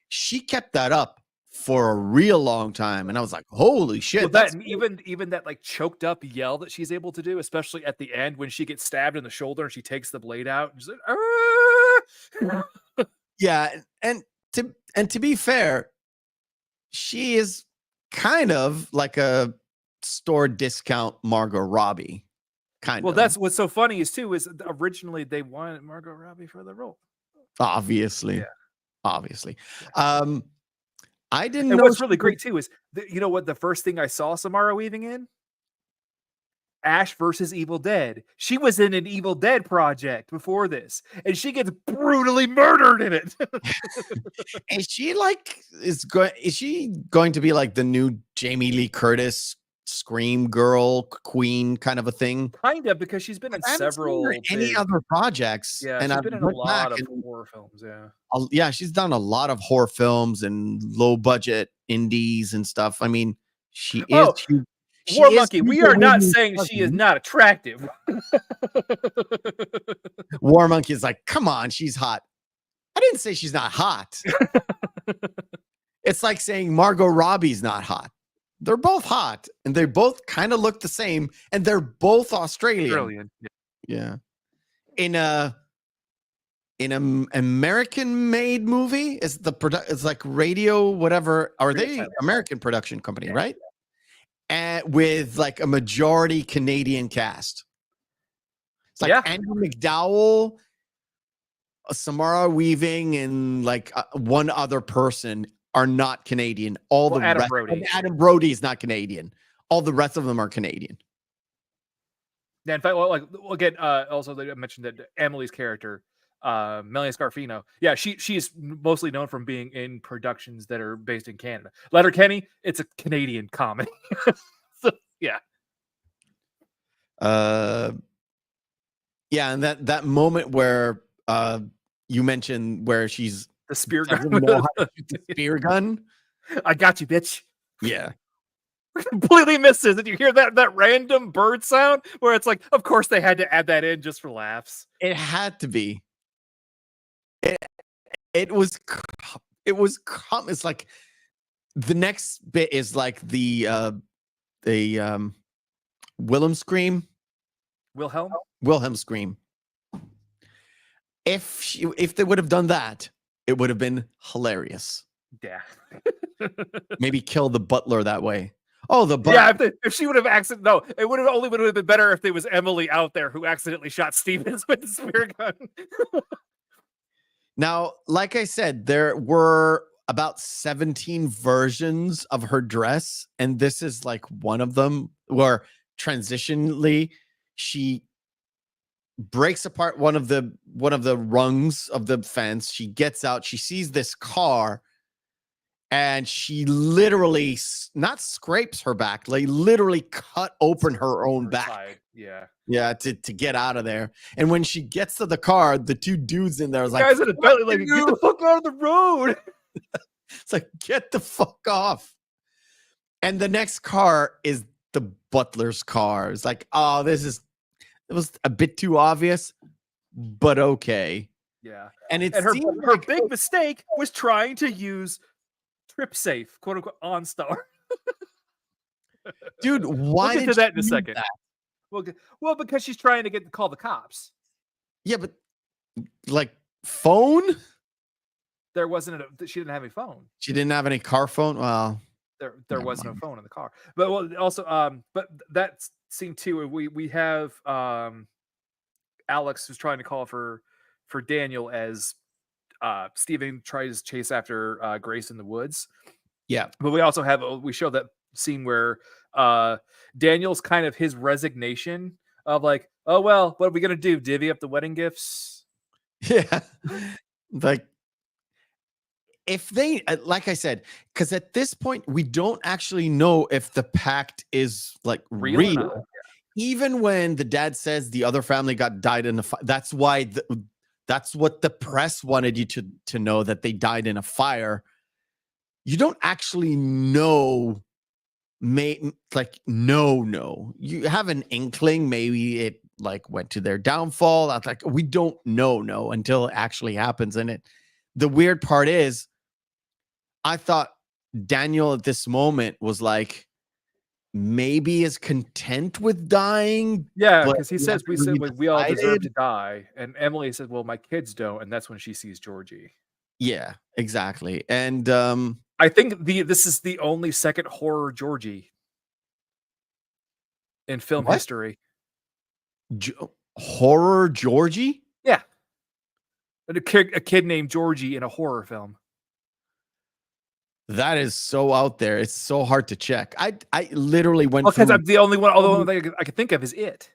she kept that up for a real long time, and I was like, holy shit. Well, that and even that like choked up yell that she's able to do, especially at the end when she gets stabbed in the shoulder and she takes the blade out. She's like, Yeah, and to be fair, she is kind of like a store discount Margot Robbie. Kind Well, of. that's what's so funny is originally they wanted Margot Robbie for the role. Obviously. Yeah. Obviously. Yeah. I didn't And know what's really great too is you know what the first thing I saw Samara Weaving in? Ash versus Evil Dead. She was in an Evil Dead project before this, and she gets brutally murdered in it. Is she going to be like the new Jamie Lee Curtis Scream girl queen kind of a thing? Kind of, because she's been in I haven't seen several her in any other projects. Yeah, and she's I've been in a went lot back of and horror films. Yeah. yeah, she's done a lot of horror films and low budget indies and stuff. I mean, she is Oh, huge. War Monkey, we are not saying she is not attractive. War Monkey is like, come on, she's hot. I didn't say she's not hot. It's like saying Margot Robbie's not hot. They're both hot, and they both kind of look the same, and they're both Australian. Brilliant. Yeah. In an American-made movie, it's like Radio whatever. Are they American production company, right? And with like a majority Canadian cast. It's like Andie MacDowell, Samara Weaving, and like one other person are not Canadian. Adam Brody. Adam Brody is not Canadian. All the rest of them are Canadian. Yeah, in fact, again, also they mentioned that Emily's character, Melanie Scarfino, yeah, she's mostly known from being in productions that are based in Canada. Letterkenny, it's a Canadian comedy. So, yeah. Yeah, and that moment where you mentioned where she's the spear gun. The spear gun. I got you, bitch. Yeah. Completely misses. Did you hear that random bird sound where it's like, of course they had to add that in just for laughs. It had to be. It's like the next bit is like the Wilhelm scream. Wilhelm scream. If they would have done that, it would have been hilarious. Yeah. Maybe kill the butler that way. Oh, yeah. If she would have no, it would have been better if there was Emily out there who accidentally shot Stevens with the spear gun. Now, like I said, there were about 17 versions of her dress, and this is like one of them where transitionally she breaks apart one of the rungs of the fence. She gets out, she sees this car, and she literally not scrapes her back, like literally cut open her own back. Side. Yeah, to get out of there. And when she gets to the car, the two dudes in there is like, guys in the belly, like, get the fuck out of the road. It's like, get the fuck off. And the next car is the butler's car. It's like, oh, it was a bit too obvious, but okay. Yeah. And her big mistake was trying to use Trip Safe, quote unquote, OnStar. Dude, why we'll get to that in a second? That? Well, because she's trying to call the cops. Yeah, but like phone? There wasn't she didn't have a phone. She didn't have any car phone? Well, there was no phone in the car. But also but that scene too, we have Alex who's trying to call for Daniel as Steven tries to chase after Grace in the woods. Yeah. But we show that scene where Daniel's kind of his resignation of like, oh well, what are we gonna do? Divvy up the wedding gifts? Yeah. Like, if they, like I said, because at this point we don't actually know if the pact is like real. Even when the dad says the other family died in a fire, that's why that's what the press wanted you to know, that they died in a fire. You don't actually know. You have an inkling, maybe it like went to their downfall. That's like, we don't know until it actually happens. And the weird part is, I thought Daniel at this moment was like, maybe is content with dying. Yeah, but because he he says hasn't really we all deserve decided. to die, and Emily says, "Well, my kids don't," and that's when she sees Georgie. Yeah, exactly. And I think this is the only second horror Georgie in film What? history. Horror Georgie? Yeah, a kid named Georgie in a horror film. That is so out there. It's so hard to check. I literally went Well, because through. I'm the only one. Although the only thing I could think of is it.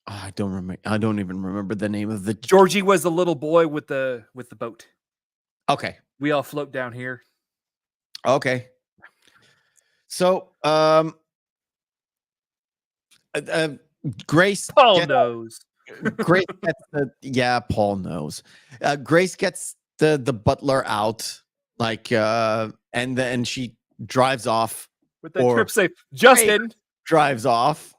Oh, I don't remember. I don't even remember the name of the. Georgie was the little boy with the boat. Okay. We all float down here. Okay. So, Grace. Paul knows. Grace gets Paul knows. Grace gets the butler out, and then she drives off With the trip safe. Justin drives off.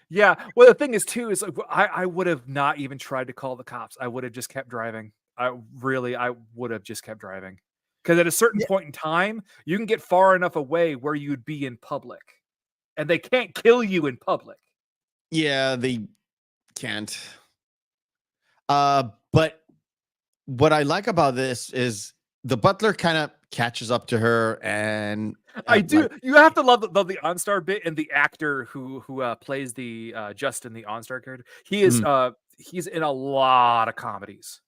Yeah. Well, the thing is too, is I would have not even tried to call the cops. I would have just kept driving. I would have just kept driving. Because at a certain point in time, you can get far enough away where you'd be in public. And they can't kill you in public. Yeah, they can't. But what I like about this is the butler kind of catches up to her, and I do. You have to love the OnStar bit, and the actor who plays the Justin, the OnStar character. He is he's in a lot of comedies.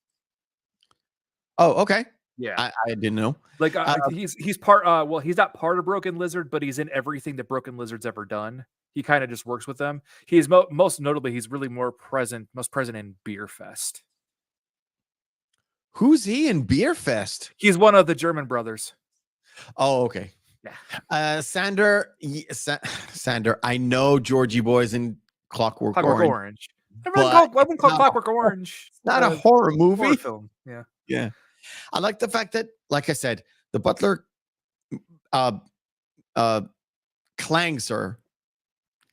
Oh, okay. Yeah, I didn't know. Like he's part. Well, he's not part of Broken Lizard, but he's in everything that Broken Lizard's ever done. He kind of just works with them. He is most notably, he's really most present in Beer Fest. Who's he in Beer Fest? He's one of the German brothers. Oh, okay. Yeah. Sander. I know Georgie Boy's in Clockwork Orange. I wouldn't call Clockwork Orange. It's not a horror movie. Horror film. Yeah. Yeah. I like the fact that, like I said, the butler clangs her,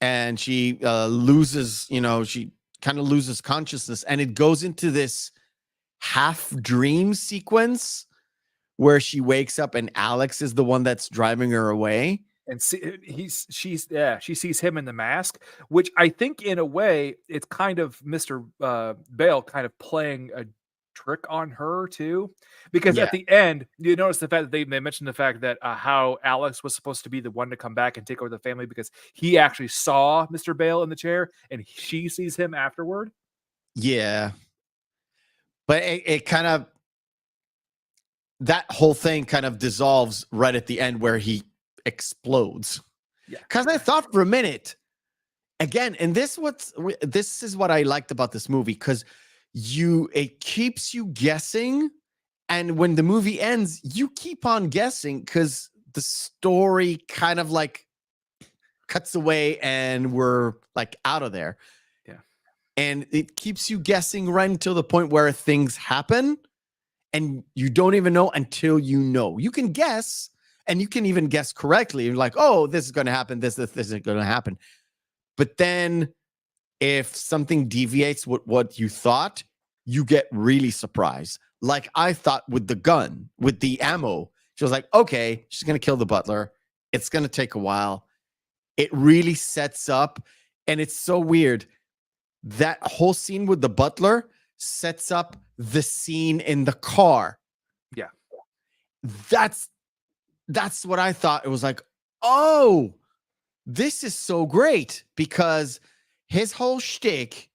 and she loses, she kind of loses consciousness, and it goes into this half dream sequence where she wakes up and Alex is the one that's driving her away. And she sees him in the mask, which I think in a way it's kind of Mr. Bale kind of playing a trick on her too, because at the end you notice the fact that they mentioned the fact that how Alex was supposed to be the one to come back and take over the family because he actually saw Mr. Bale in the chair and she sees him afterward. Yeah. But it kind of, that whole thing kind of dissolves right at the end where he explodes. Yeah. Because I thought for a minute, again, and this is what I liked about this movie, because it keeps you guessing, and when the movie ends, you keep on guessing because the story kind of like cuts away and we're like out of there. And it keeps you guessing right until the point where things happen and you don't even know until you know. You can guess, and you can even guess correctly. You're like, oh, this is going to happen. This isn't going to happen. But then if something deviates with what you thought, you get really surprised. Like I thought with the gun, with the ammo. She was like, okay, she's going to kill the butler. It's going to take a while. It really sets up, and it's so weird. That whole scene with the butler sets up the scene in the car. Yeah. That's what I thought. It was like, oh, this is so great, because his whole shtick,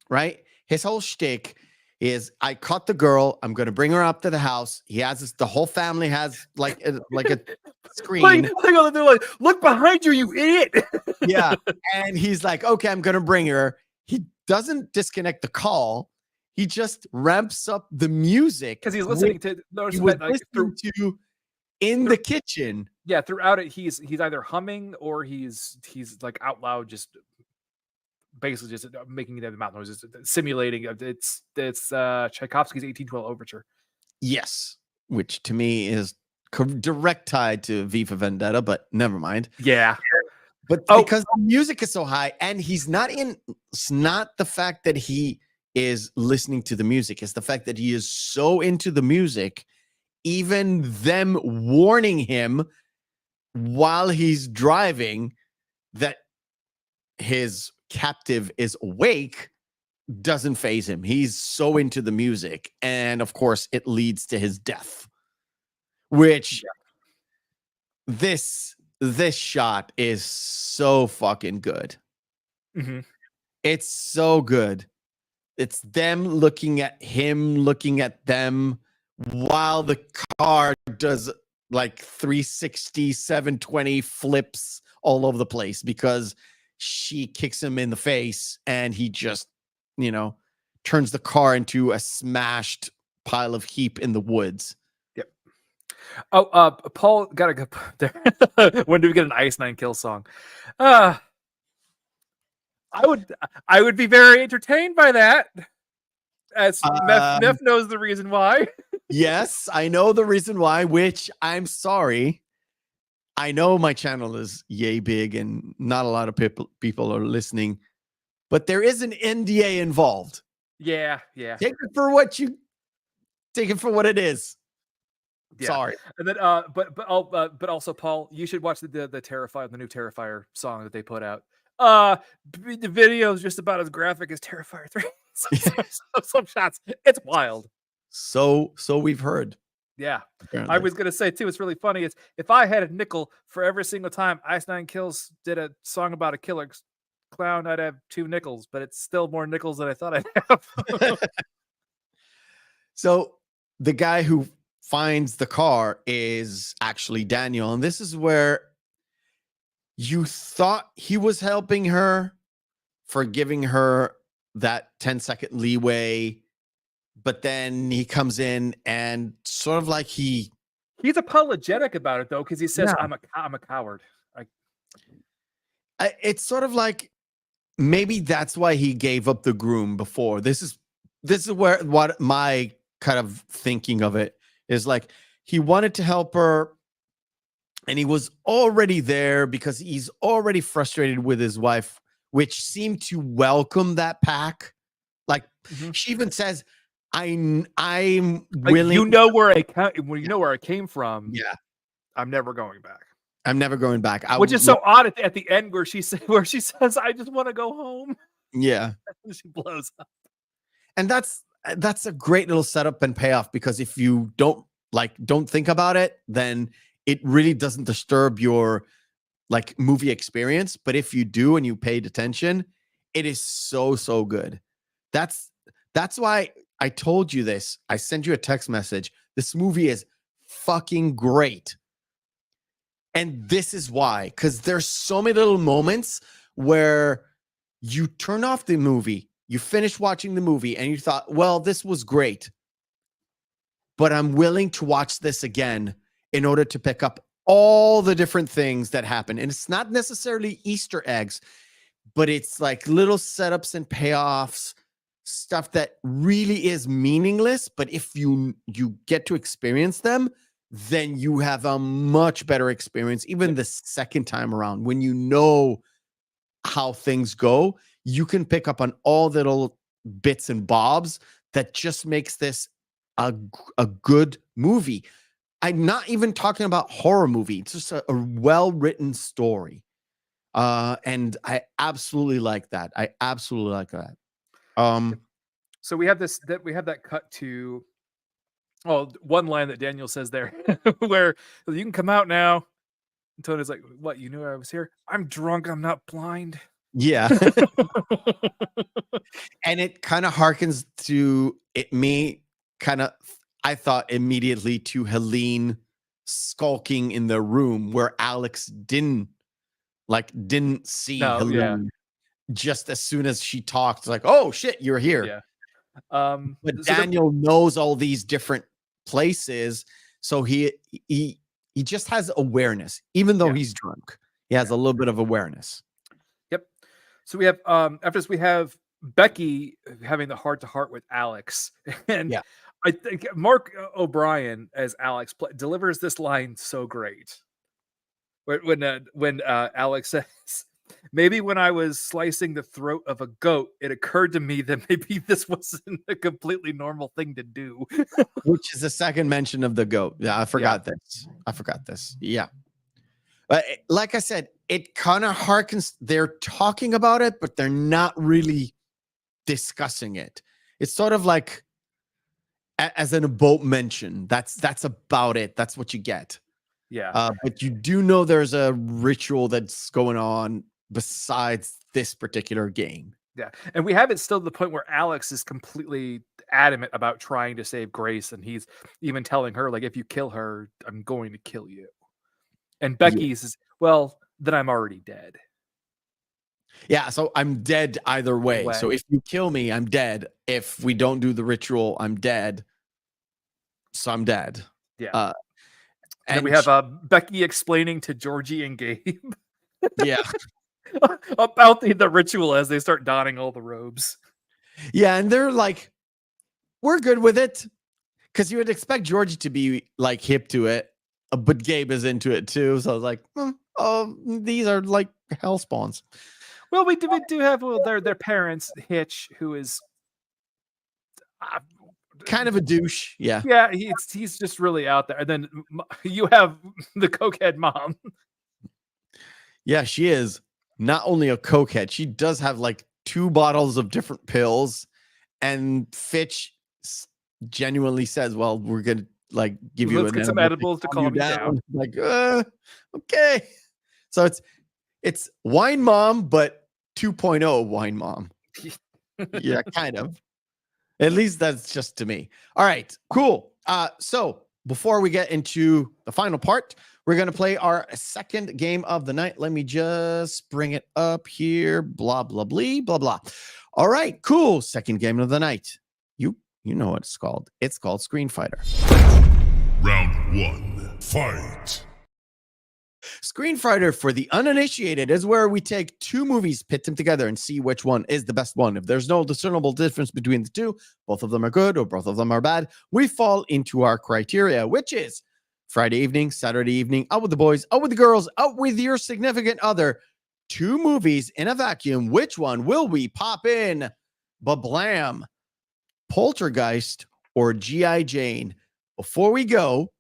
right? His whole shtick is, I caught the girl. I'm going to bring her up to the house. He has this, the whole family has like a screen. They're like, look behind you, you idiot. Yeah. And he's like, okay, I'm going to bring her. He doesn't disconnect the call. He just ramps up the music because he's listening to in the kitchen. Yeah, throughout it, he's either humming or he's like out loud, just basically just making the mouth noises, simulating. It's Tchaikovsky's 1812 Overture. Yes, which to me is direct tied to V for Vendetta, but never mind. Yeah. But because the music is so high, and it's not the fact that he is listening to the music, it's the fact that he is so into the music, even them warning him while he's driving, that his captive is awake doesn't faze him. He's so into the music. And of course, it leads to his death, which this shot is so fucking good. Mm-hmm. It's so good. It's them looking at him, looking at them, while the car does like 360, 720 flips all over the place because she kicks him in the face and he just, turns the car into a smashed pile of heap in the woods. Yep. Oh, Paul, gotta go there. When do we get an Ice Nine Kill song? I would be very entertained by that. As Mef knows the reason why. Yes, I know the reason why, which I'm sorry. I know my channel is yay big and not a lot of people are listening, but there is an NDA involved. Yeah. Take it for what it is. Yeah. Sorry. And then but also, Paul, you should watch the Terrifier, the new Terrifier song that they put out. The video is just about as graphic as Terrifier 3. Some shots. It's wild. So we've heard. Yeah. Apparently. I was gonna say too, it's really funny. It's if I had a nickel for every single time Ice Nine Kills did a song about a killer clown, I'd have 2 nickels, but it's still more nickels than I thought I'd have. So the guy who finds the car is actually Daniel, and this is where you thought he was helping her for giving her that 10-second leeway, but then he comes in and sort of like he's apologetic about it though, because he says, "I'm a coward." It's sort of like maybe that's why he gave up the groom before. This is where what my kind of thinking of it is like. He wanted to help her, and he was already there because he's already frustrated with his wife, which seemed to welcome that pack. Like she even says, "I'm willing." You know where I came from. Yeah, I'm never going back. I'm never going back. Which is so odd at the end where she says, "I just want to go home." Yeah, she blows up, and that's a great little setup and payoff, because if you don't think about it, then it really doesn't disturb your movie experience. But if you do and you paid attention, it is so good. That's why I told you this. I sent you a text message. This movie is fucking great. And this is why, because there's so many little moments where you turn off the movie, you finish watching the movie, and you thought, well, this was great, but I'm willing to watch this again in order to pick up all the different things that happen. And it's not necessarily Easter eggs, but it's like little setups and payoffs, stuff that really is meaningless. But if you get to experience them, then you have a much better experience, even the second time around. When you know how things go, you can pick up on all the little bits and bobs that just makes this a good movie. I'm not even talking about horror movie. It's just a well-written story. And I absolutely like that. So we have that cut to one line that Daniel says there where you can come out now. And Tony's like, "What? You knew I was here? I'm drunk. I'm not blind." Yeah. And it kind of harkens to I thought immediately to Helene skulking in the room where Alex didn't see Helene. Just as soon as she talked, like, oh shit, you're here. Yeah. But Daniel knows all these different places, so he just has awareness, even though he's drunk. He has a little bit of awareness. Yep. So we have after this we have Becky having the heart-to-heart with Alex, and I think Mark O'Brien as Alex delivers this line so great. When Alex says, "Maybe when I was slicing the throat of a goat, it occurred to me that maybe this wasn't a completely normal thing to do." Which is the second mention of the goat. Yeah, I forgot this. Yeah. Like I said, it kind of harkens. They're talking about it, but they're not really discussing it. It's sort of like as in a boat mention. That's about it. That's what you get. Yeah. But you do know there's a ritual that's going on besides this particular game. Yeah. And we have it still to the point where Alex is completely adamant about trying to save Grace. And he's even telling her, like, if you kill her, I'm going to kill you. And Becky says, well, then I'm already dead. Yeah, so I'm dead either way. So if you kill me, I'm dead. If we don't do the ritual, I'm dead. So I'm dead. Yeah. And we have Becky explaining to Georgie and Gabe. Yeah. about the ritual as they start donning all the robes. Yeah, and they're like, we're good with it. Because you would expect Georgie to be like hip to it, but Gabe is into it too. So I was like, oh, these are like hell spawns. Well, we do have their parents, Hitch, who is kind of a douche. Yeah. Yeah, he's just really out there. And then you have the cokehead mom. Yeah, she is not only a cokehead, she does have like 2 bottles of different pills. And Fitch genuinely says, well, we're going to like give you some edibles to calm you down. Like, okay. So it's wine mom, but 2.0 wine mom. Yeah, kind of. At least that's just to me. All right, cool. So before we get into the final part, we're going to play our second game of the night. Let me just bring it up here. Blah, blah, blah, blah, blah. All right, cool. Second game of the night. You know what it's called. It's called Screen Fighter. Round 1, fight. Screen Fighter, for the uninitiated, is where we take 2 movies, pit them together, and see which one is the best one. If there's no discernible difference between the 2, both of them are good or both of them are bad, we fall into our criteria, which is Friday evening, Saturday evening, out with the boys, out with the girls, out with your significant other. 2 movies in a vacuum. Which one will we pop in? Bablam, Poltergeist, or G.I. Jane? Before we go,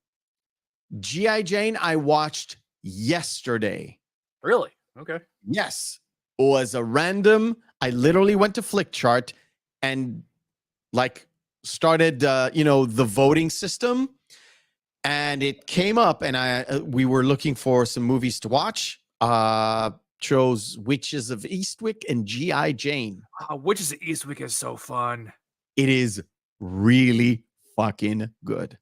G.I. Jane I watched yesterday. Really? Okay. Yes. It was a random. I literally went to Flickchart and like started the voting system, and it came up, and we were looking for some movies to watch. Chose Witches of Eastwick and G.I. Jane. Witches of Eastwick is so fun. It is really fucking good.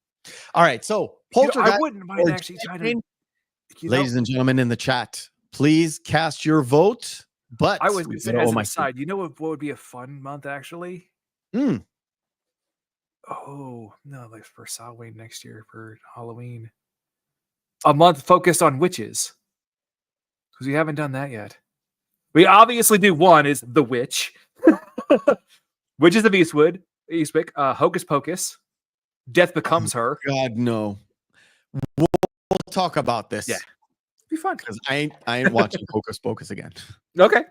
All right, so Poltergeist. I wouldn't mind actually trying to. Ladies and gentlemen in the chat, please cast your vote. But I was going to say, as an aside, you know what would be a fun month actually? Oh no, like for Samhain next year for Halloween. A month focused on witches. Because we haven't done that yet. We obviously do. One is The Witch. Witches of Eastwick, Hocus Pocus, Death Becomes Her. God, no. We'll talk about this. Yeah. Be fun. Because I ain't watching Hocus Pocus again. Okay.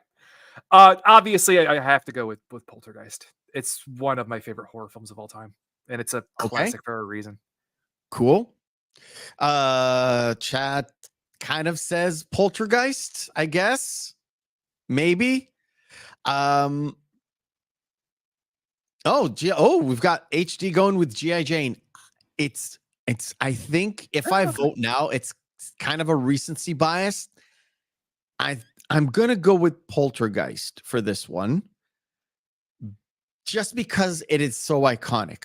Obviously, I have to go with Poltergeist. It's one of my favorite horror films of all time. And it's a classic for a reason. Cool. Chat kind of says Poltergeist, I guess. Maybe. We've got HD going with G.I. Jane. It's I think if I vote now, it's kind of a recency bias. I'm gonna go with Poltergeist for this one, just because it is so iconic.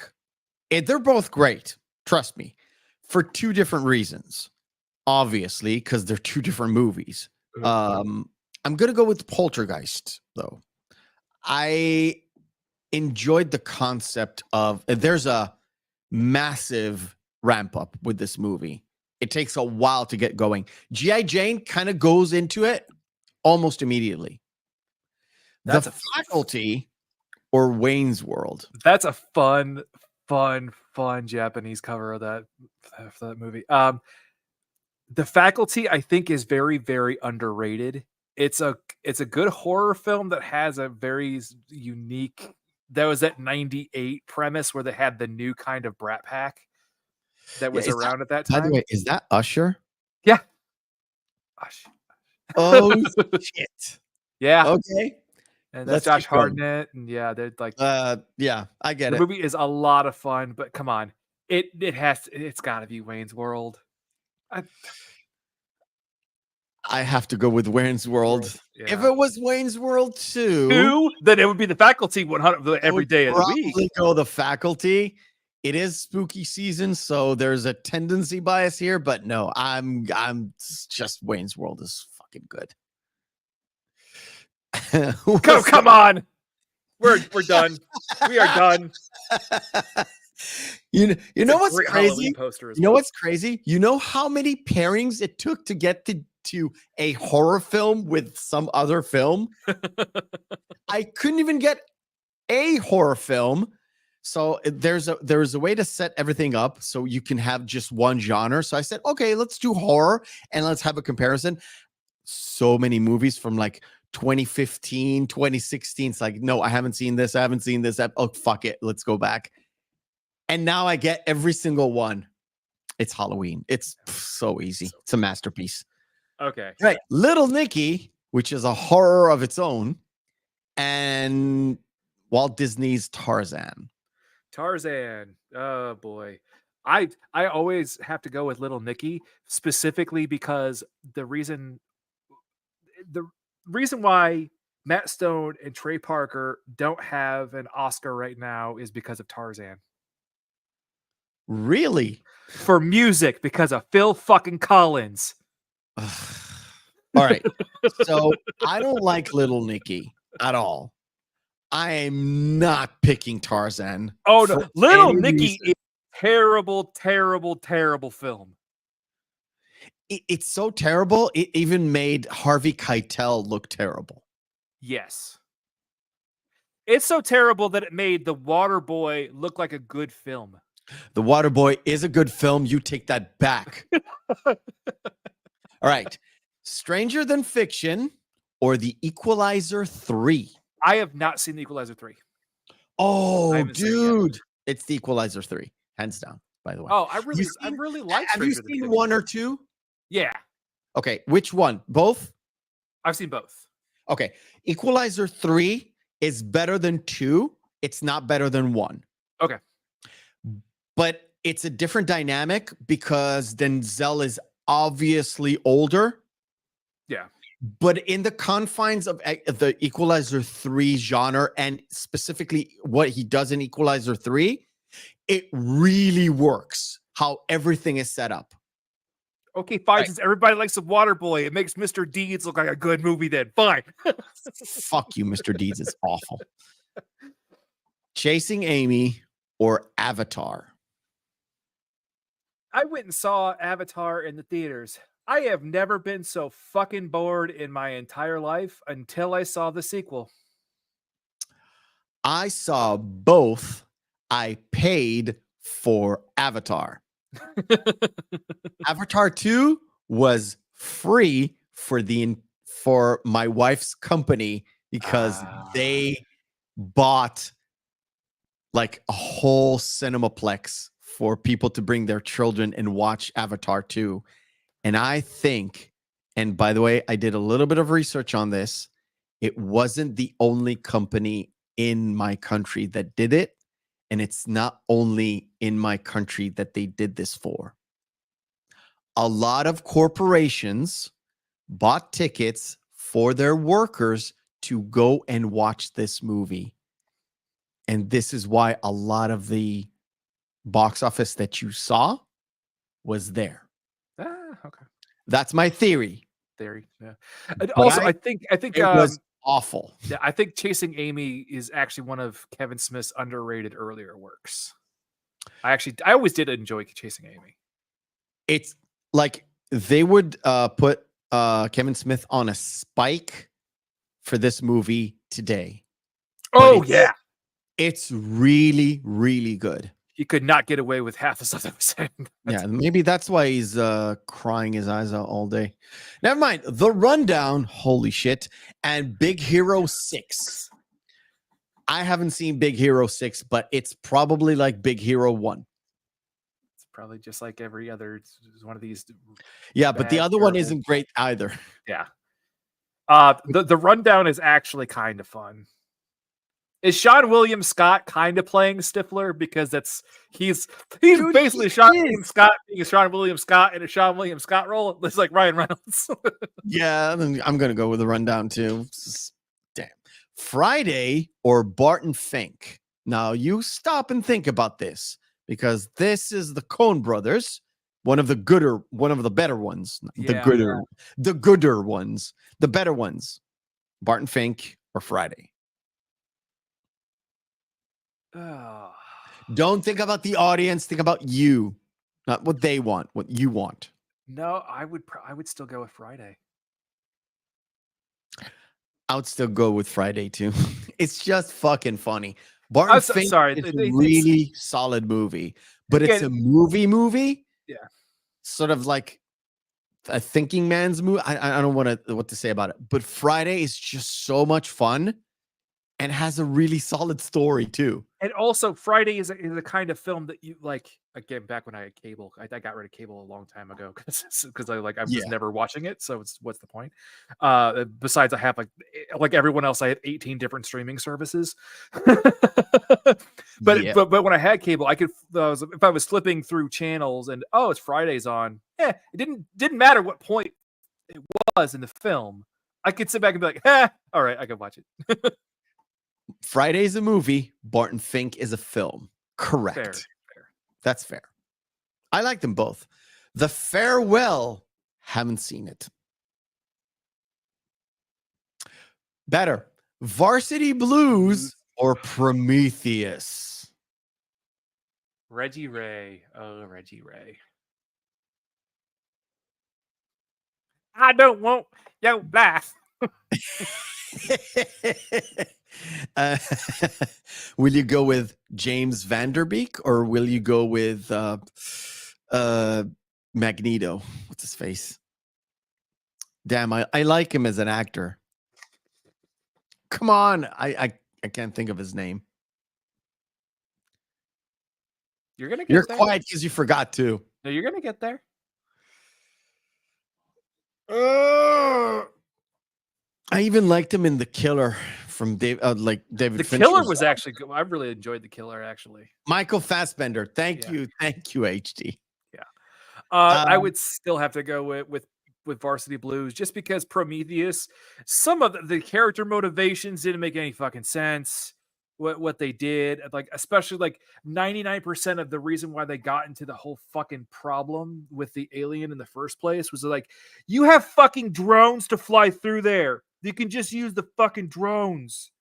They're both great, trust me, for 2 different reasons. Obviously, because they're 2 different movies. I'm gonna go with Poltergeist, though. I enjoyed the concept of there's a massive ramp up with this movie. It takes a while to get going. G.I. Jane kind of goes into it almost immediately. That's The Faculty or Wayne's World. That's a fun Japanese cover of that movie. The Faculty, I think, is very, very underrated. It's a good horror film that has a very unique. That was that 98 premise where they had the new kind of Brat Pack that was around at that time. By the way, is that Usher? Yeah. Oh shit. Yeah, Okay. and that's Let's Josh keep going. Hartnett, and yeah, they're like Yeah, I get the it. movie is a lot of fun, but come on, it's got to be Wayne's World. I, I have to go with Wayne's World. If yeah. it was Wayne's World 2, Two, then it would be The Faculty 100 I every would day of the week. probably go The Faculty. It is spooky season, so there's a tendency bias here, but no, I'm just Wayne's World is fucking good. Come on, we're done. We are done. You know It's a what's great crazy? Halloween poster as You know well. what's crazy? You know how many pairings it took to get to a horror film with some other film? I couldn't even get a horror film. So there's a way to set everything up so you can have just one genre. So I said, okay, let's do horror and let's have a comparison. So many movies from like 2015, 2016. It's like, no, I haven't seen this. I haven't seen this. Oh, fuck it. Let's go back. And now I get every single one. It's Halloween. It's so easy. It's a masterpiece. Okay. Right. Little Nicky, which is a horror of its own, and Walt Disney's Tarzan. Tarzan. Oh boy. I always have to go with Little Nicky, specifically because the reason why Matt Stone and Trey Parker don't have an Oscar right now is because of Tarzan. Really? For music, because of Phil fucking Collins. All right. So I don't like Little Nicky at all. I am not picking Tarzan. Oh no, Little Nicky reason. is terrible, terrible, terrible film. It's so terrible. It even made Harvey Keitel look terrible. Yes. It's so terrible that it made The Waterboy look like a good film. The Waterboy is a good film. You take that back. All right. Stranger Than Fiction or The Equalizer 3? I have not seen The Equalizer 3. Oh, haven't seen it yet. dude. It's The Equalizer 3. Hands down, by the way. Oh, I really like Have you Stranger Than seen Fiction. 1 or 2? Yeah, Okay. Which one? Both? I've seen both. Okay. Equalizer 3 is better than 2. It's not better than 1. Okay. But it's a different dynamic because Denzel is obviously older. Yeah. But in the confines of the Equalizer 3 genre, and specifically what he does in Equalizer 3, it really works how everything is set up. Okay, fine. Right. Since everybody likes The Waterboy, it makes Mr. Deeds look like a good movie then. Fine. Fuck you, Mr. Deeds. It's awful. Chasing Amy or Avatar? I went and saw Avatar in the theaters. I have never been so fucking bored in my entire life until I saw the sequel. I saw both. I paid for Avatar. Avatar 2 was free for my wife's company because they bought like a whole cinemaplex for people to bring their children and watch Avatar 2. And I think, and by the way, I did a little bit of research on this. It wasn't the only company in my country that did it. And it's not only in my country that they did this for. A lot of corporations bought tickets for their workers to go and watch this movie. And this is why a lot of the box office that you saw was there. Okay. That's my theory. Theory. Yeah. And But also, I think It was awful. yeah, I think Chasing Amy is actually one of Kevin Smith's underrated earlier works. I always did enjoy Chasing Amy. It's like they would put Kevin Smith on a spike for this movie today. Oh yeah. It's really, really good. He could not get away with half the stuff that was said. Yeah, maybe that's why he's crying his eyes out all day. Never mind. The Rundown, holy shit, and Big Hero 6. I haven't seen Big Hero 6, but it's probably like Big Hero 1. It's probably just like every other. It's one of these. Yeah, but the bad, other one terrible- isn't great either. Yeah. The rundown is actually kind of fun. Is Sean William Scott kind of playing Stifler because he's Dude, basically he Sean is. William Scott being a Sean William Scott in a Sean William Scott role? It's like Ryan Reynolds. Yeah, I'm gonna go with the rundown too. Damn. Friday or Barton Fink. Now you stop and think about this because this is the Coen brothers, one of the better ones. Yeah. The gooder ones, the better ones. Barton Fink or Friday. Oh. Don't think about the audience. Think about you, not what they want. What you want. No, I would still go with Friday. I would still go with Friday too. It's just fucking funny. Barton Fink is a really solid movie, but it's a movie. Yeah, sort of like a thinking man's movie. I don't want to what to say about it, but Friday is just so much fun and has a really solid story too. and also Friday is a kind of film that you like. Again, back when I had cable, I got rid of cable a long time ago because I was never watching it. So what's the point? Besides, I have like everyone else, I have 18 different streaming services. But when I had cable, I could if I was flipping through channels and it's Friday's on. It didn't matter what point it was in the film. I could sit back and be like, all right, I can watch it. Friday's a movie. Barton Fink is a film. Correct. Fair. That's fair. I like them both. The Farewell, haven't seen it. Better, Varsity Blues or Prometheus? Reggie Ray. Oh, Reggie Ray. I don't want your laugh. Will you go with James Vanderbeek or will you go with Magneto? What's his face? Damn, I like him as an actor. Come on, I can't think of his name. You're gonna get You're there. quiet because you forgot to. No, you're gonna get there. I even liked him in The Killer from David The Fincher's. Killer was actually good. I really enjoyed The Killer, actually. Michael Fassbender. Thank you, HD. Yeah, I would still have to go with Varsity Blues just because Prometheus. Some of the character motivations didn't make any fucking sense. What they did, like especially like 99% of the reason why they got into the whole fucking problem with the alien in the first place was like, you have fucking drones to fly through there. You can just use the fucking drones.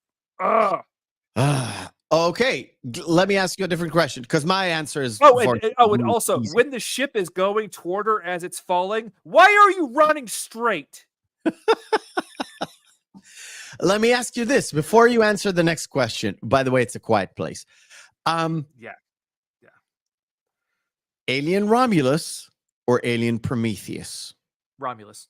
Okay, let me ask you a different question because my answer is and also easy. when the ship is going toward her as it's falling, why are you running straight? Let me ask you this before you answer the next question. By the way, it's A Quiet Place. Yeah. Alien Romulus or Alien Prometheus? Romulus.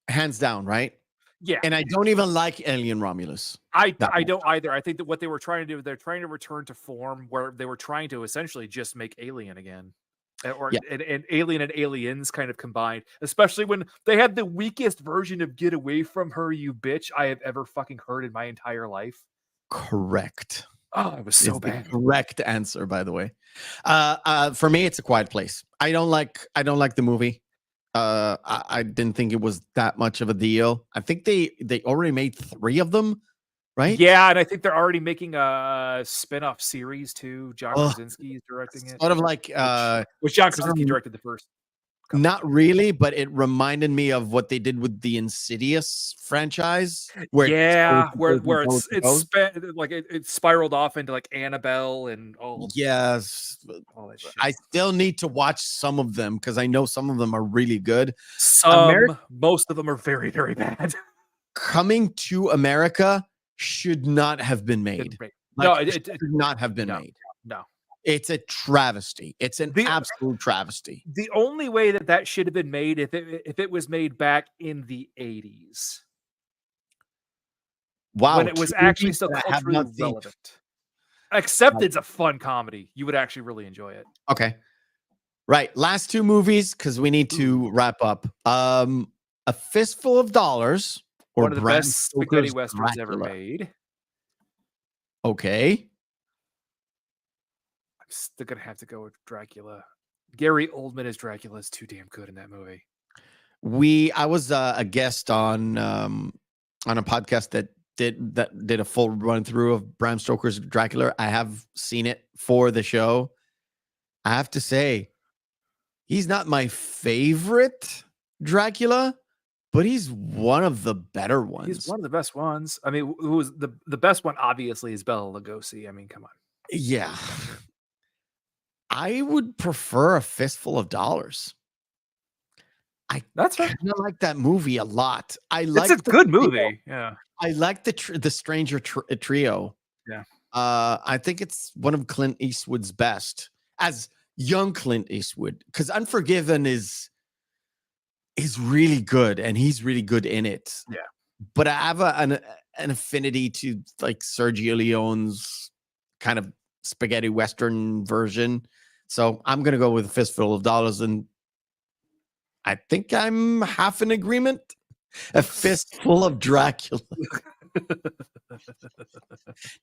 Hands down, right? Yeah. And I don't even like Alien Romulus. I don't either. I think that what they were trying to do, they're trying to return to form where they were trying to essentially just make Alien again. And Alien and Aliens kind of combined, especially when they had the weakest version of Get Away From Her, You Bitch I have ever fucking heard in my entire life. Correct. Oh, it was so bad. Correct answer, by the way. For me, it's A Quiet Place. I don't like the movie. I didn't think it was that much of a deal. I think they already made 3 of them, right? Yeah, and I think they're already making a spin-off series too. John Krasinski is directing it. Sort of like which John Krasinski directed the first. Not really, but it reminded me of what they did with the Insidious franchise. Where it spiraled off into like Annabelle and all. Yes, all that shit. I still need to watch some of them because I know some of them are really good. Most of them are very, very bad. Coming to America should not have been made. It should not have been made. No. It's a travesty. It's an absolute travesty. The only way that should have been made if it was made back in the 80s. Wow. When it was actually still culturally relevant. Except it's a fun comedy. You would actually really enjoy it. Okay. Right. Last 2 movies because we need to wrap up. A Fistful of Dollars or One of the Bram best spaghetti Stoker's westerns ever Dracula? made. Okay. I'm still gonna have to go with Dracula. Gary Oldman as Dracula is too damn good in that movie. I was a guest on a podcast that did a full run through of Bram Stoker's Dracula. I have seen it for the show. I have to say, he's not my favorite Dracula, but he's one of the better ones. He's one of the best ones. I mean, who was the best one? Obviously, is Bela Lugosi. I mean, come on. Yeah. I would prefer A Fistful of Dollars. That's right. I like that movie a lot. It's a good movie. Yeah. I like the Stranger Trio. Yeah. I think it's one of Clint Eastwood's best as young Clint Eastwood, because Unforgiven is really good and he's really good in it. Yeah. But I have an affinity to like Sergio Leone's kind of spaghetti Western version. So I'm going to go with A Fistful of Dollars, and I think I'm half in agreement. A Fistful of Dracula.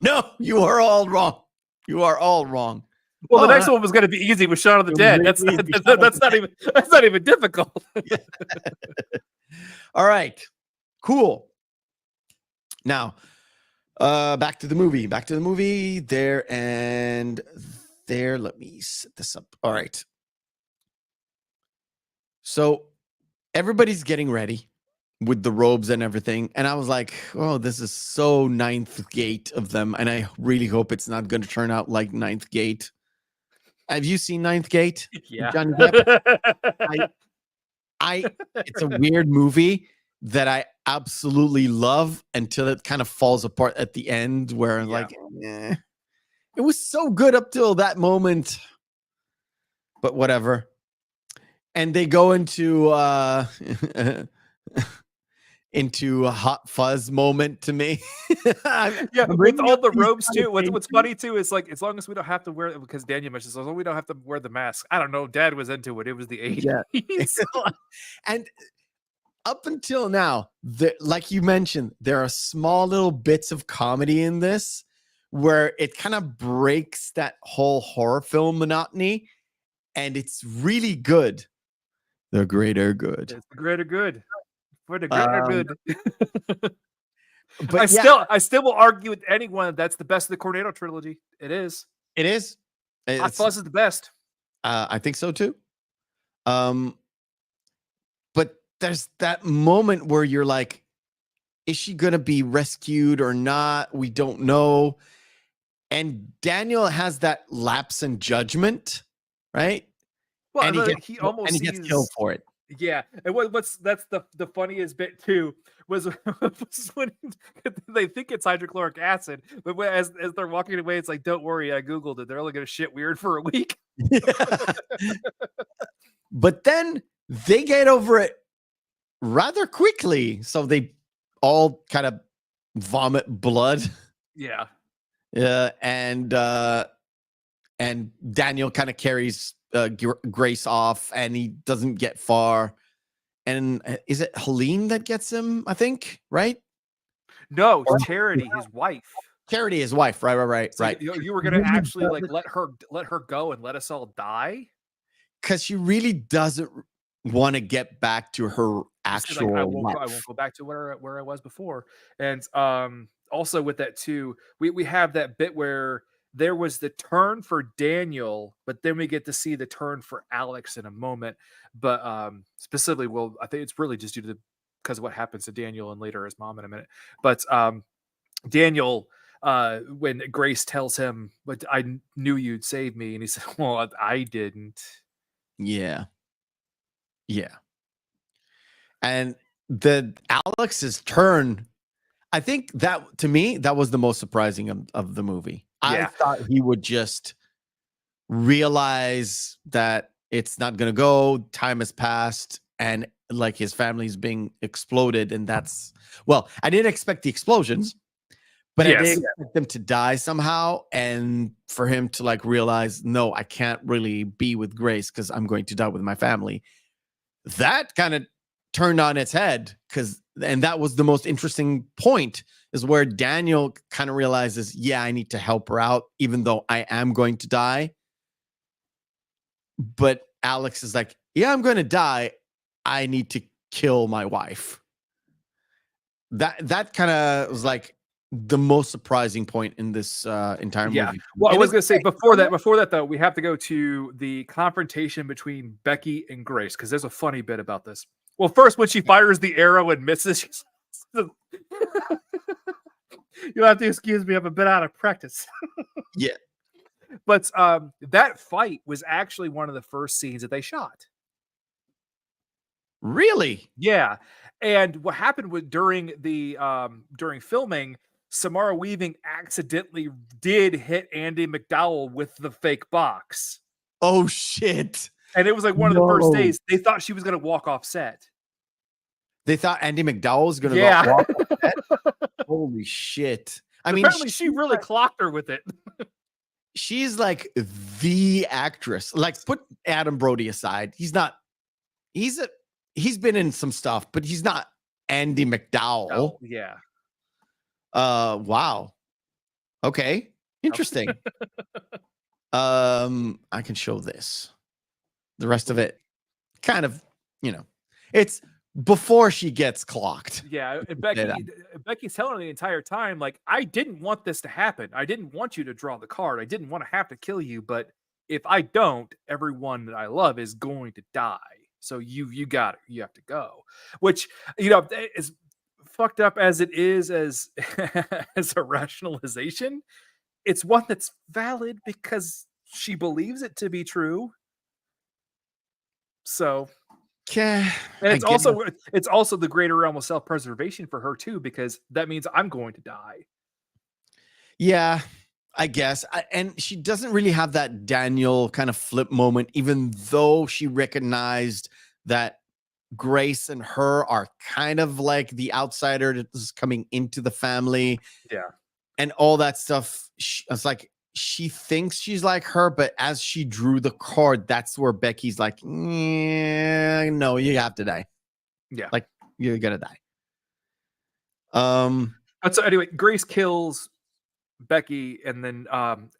No, you are all wrong. You are all wrong. Well, the next one was going to be easy with Shaun of the Dead. That's not even difficult. All right, cool. Now, back to the movie. There and there. Let me set this up. All right. So everybody's getting ready with the robes and everything. And I was like, oh, this is so Ninth Gate of them. And I really hope it's not going to turn out like Ninth Gate. Have you seen Ninth Gate? Yeah. Johnny Depp? It's a weird movie that I absolutely love until it kind of falls apart at the end where I'm like, it was so good up till that moment. But whatever. And they go into into a Hot Fuzz moment to me. With all the robes too. What's funny too is like, as long as we don't have to wear it, because Daniel mentions, as long as we don't have to wear the mask. I don't know. Dad was into it. It was the 80s. Yeah. And up until now, like you mentioned, there are small little bits of comedy in this where it kind of breaks that whole horror film monotony, and it's really good. The greater good. It's the greater good. For the greater good. But I still will argue with anyone that's the best of the Cornetto trilogy. It is. It is. Hot Fuzz is the best. I think so too. But there's that moment where you're like, is she gonna be rescued or not? We don't know. And Daniel has that lapse in judgment, right? Well, and he gets killed for it. Yeah, and that's the funniest bit too was when they think it's hydrochloric acid, but as they're walking away, it's like, don't worry, I googled it. They're only gonna shit weird for a week. But then they get over it rather quickly, so they all kind of vomit blood. Yeah. And Daniel kind of carries Grace off, and he doesn't get far. And is it Helene that gets him? I think, right? No, Charity, his wife. Charity, his wife. Right. So you were gonna actually like let her go and let us all die, because she really doesn't want to get back to her actual like, I life. won't go back to where I was before. And also with that too, we have that bit where there was the turn for Daniel, but then we get to see the turn for Alex in a moment. But specifically, well, I think it's really just due to because of what happens to Daniel and later his mom in a minute. But Daniel, when Grace tells him, "But I knew you'd save me," and he said, "Well, I didn't." Yeah. And the Alex's turn, I think that to me, that was the most surprising of the movie. I thought he would just realize that it's not going to go. Time has passed, and like his family's being exploded. And I didn't expect the explosions, but I did expect them to die somehow. And for him to like realize, no, I can't really be with Grace because I'm going to die with my family. That kind of turned on its head, because and that was the most interesting point, is where Daniel kind of realizes, yeah, I need to help her out, even though I am going to die. But Alex is like, yeah, I'm going to die. I need to kill my wife. That kind of was like the most surprising point in this entire movie. Well, I And was it's going to say great. before that though, we have to go to the confrontation between Becky and Grace, because there's a funny bit about this. Well, first, when she fires the arrow and misses, she's you'll have to excuse me, I'm a bit out of practice. Yeah. But that fight was actually one of the first scenes that they shot. Really? Yeah. And what happened with during filming, Samara Weaving accidentally did hit Andie MacDowell with the fake box. Oh, shit. And it was like one of the first days they thought she was going to walk off set. They thought Andie MacDowell was going to Yeah. walk off set? Holy shit. I mean, apparently she really clocked her with it. she's like the actress. Like, put Adam Brody aside. He's been in some stuff, but he's not Andie MacDowell. Oh, yeah. Wow. Okay. Interesting. I can show this. The rest of it kind of, it's before she gets clocked. Yeah, and Becky's telling her the entire time, like, I didn't want this to happen. I didn't want you to draw the card. I didn't want to have to kill you, but if I don't, everyone that I love is going to die. So you got it. You have to go. Which, is fucked up as it is as as a rationalization. It's one that's valid because she believes it to be true. So Yeah, and it's also the greater realm of self-preservation for her too, because that means I'm going to die. Yeah, I guess. And she doesn't really have that Daniel kind of flip moment, even though she recognized that Grace and her are kind of like the outsider that's coming into the family. Yeah. And all that stuff. It's like she thinks she's like her, but as she drew the card, that's where Becky's like, no, you have to die. Yeah. Like, you're going to die. But so anyway, Grace kills Becky, and then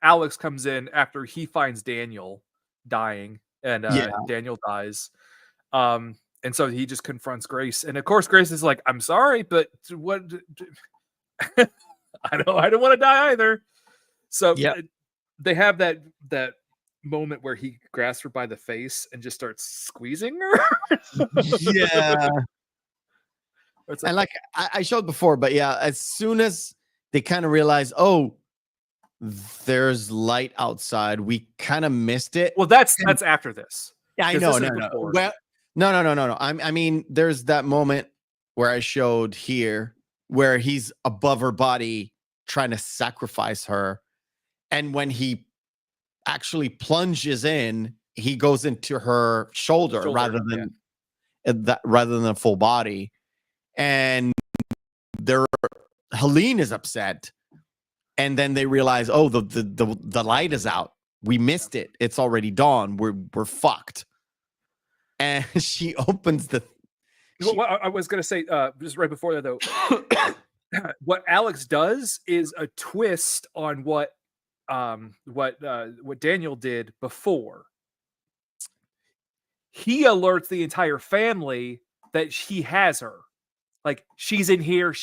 Alex comes in after he finds Daniel dying, and Daniel dies. And so he just confronts Grace, and of course Grace is like, "I'm sorry, but what? I don't want to die either." So they have that moment where he grabs her by the face and just starts squeezing her. Yeah. And like I showed before, but yeah, as soon as they kind of realize, oh, there's light outside, we kind of missed it. Well, that's after this. Yeah, I know. No. Well, no. I mean, there's that moment where I showed here where he's above her body trying to sacrifice her. And when he actually plunges in, he goes into her shoulder rather than a full body. And Helene is upset. And then they realize, oh, the light is out. We missed it. It's already dawn. We're fucked. And she opens the. Well, I was gonna say just right before that though, what Alex does is a twist on what Daniel did before. He alerts the entire family that he has her. Like, she's in here.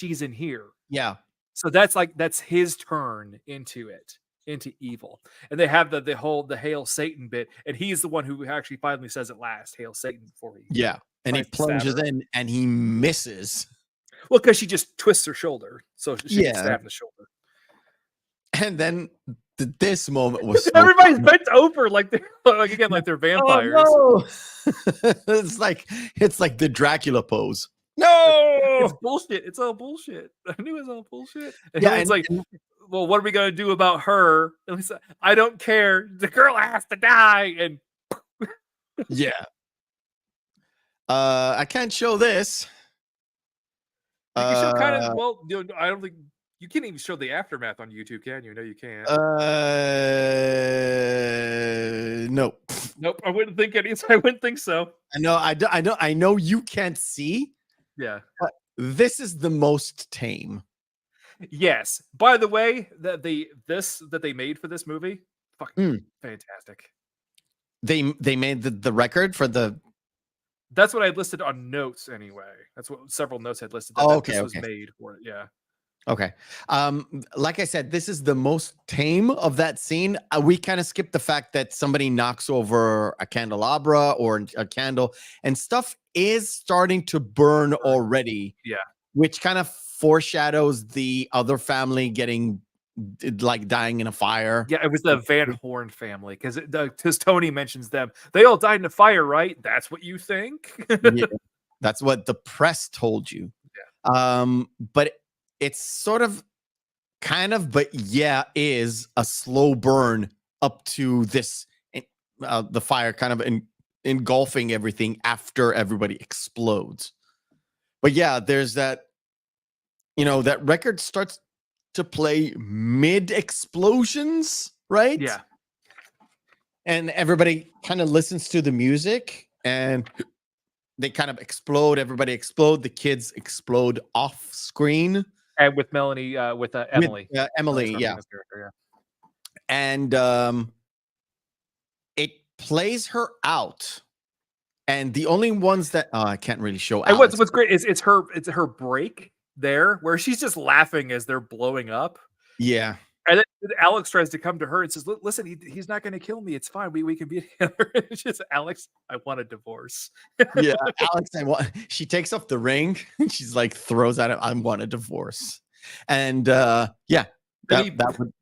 Yeah. So that's his turn into evil. And they have the Hail Satan bit, and he's the one who actually finally says it last, Hail Satan, before he and he plunges in and he misses. Well, because she just twists her shoulder, so she can stab in the shoulder. And then this moment was so everybody's bent over like they're vampires. Oh, no. It's like the Dracula pose. No, it's bullshit. It's all bullshit. I knew it was all bullshit. And it's like, well, what are we gonna do about her? And he's like, I don't care. The girl has to die. And yeah, I can't show this. You can show kind of. Well, I don't think you can't even show the aftermath on YouTube, can you? No, you can't. Nope. I wouldn't think so. I know you can't see. Yeah. But this is the most tame. Yes. By the way, that they made for this movie, fucking fantastic. They made the record for the. That's what I listed on notes anyway. That's what several notes had listed. Oh, That okay, this was okay. made for it. Yeah. Okay. Like I said, this is the most tame of that scene. We kind of skipped the fact that somebody knocks over a candelabra or a candle, and stuff is starting to burn already. Yeah. Which kind of foreshadows the other family getting like dying in a fire. Yeah, it was the Van Horn family because Tony mentions them. They all died in a fire, right? That's what you think? Yeah, that's what the press told you. Yeah. But it's sort of, kind of, but yeah, is a slow burn up to this, the fire kind of engulfing everything after everybody explodes. But yeah, there's that, that record starts to play mid explosions, right? Yeah. And everybody kind of listens to the music and they kind of explode. Everybody explode. The kids explode off screen. And with Melanie, with Emily. Emily, yeah. Character, yeah. And it plays her out. And the only ones that I can't really show. And what's great is it's her break there where she's just laughing as they're blowing up. Yeah. And then Alex tries to come to her and says, "Listen, he's not going to kill me. It's fine. We can be together." It's just, Alex, I want a divorce. Yeah, Alex, she takes off the ring and she's like throws at it. I want a divorce. And yeah, that would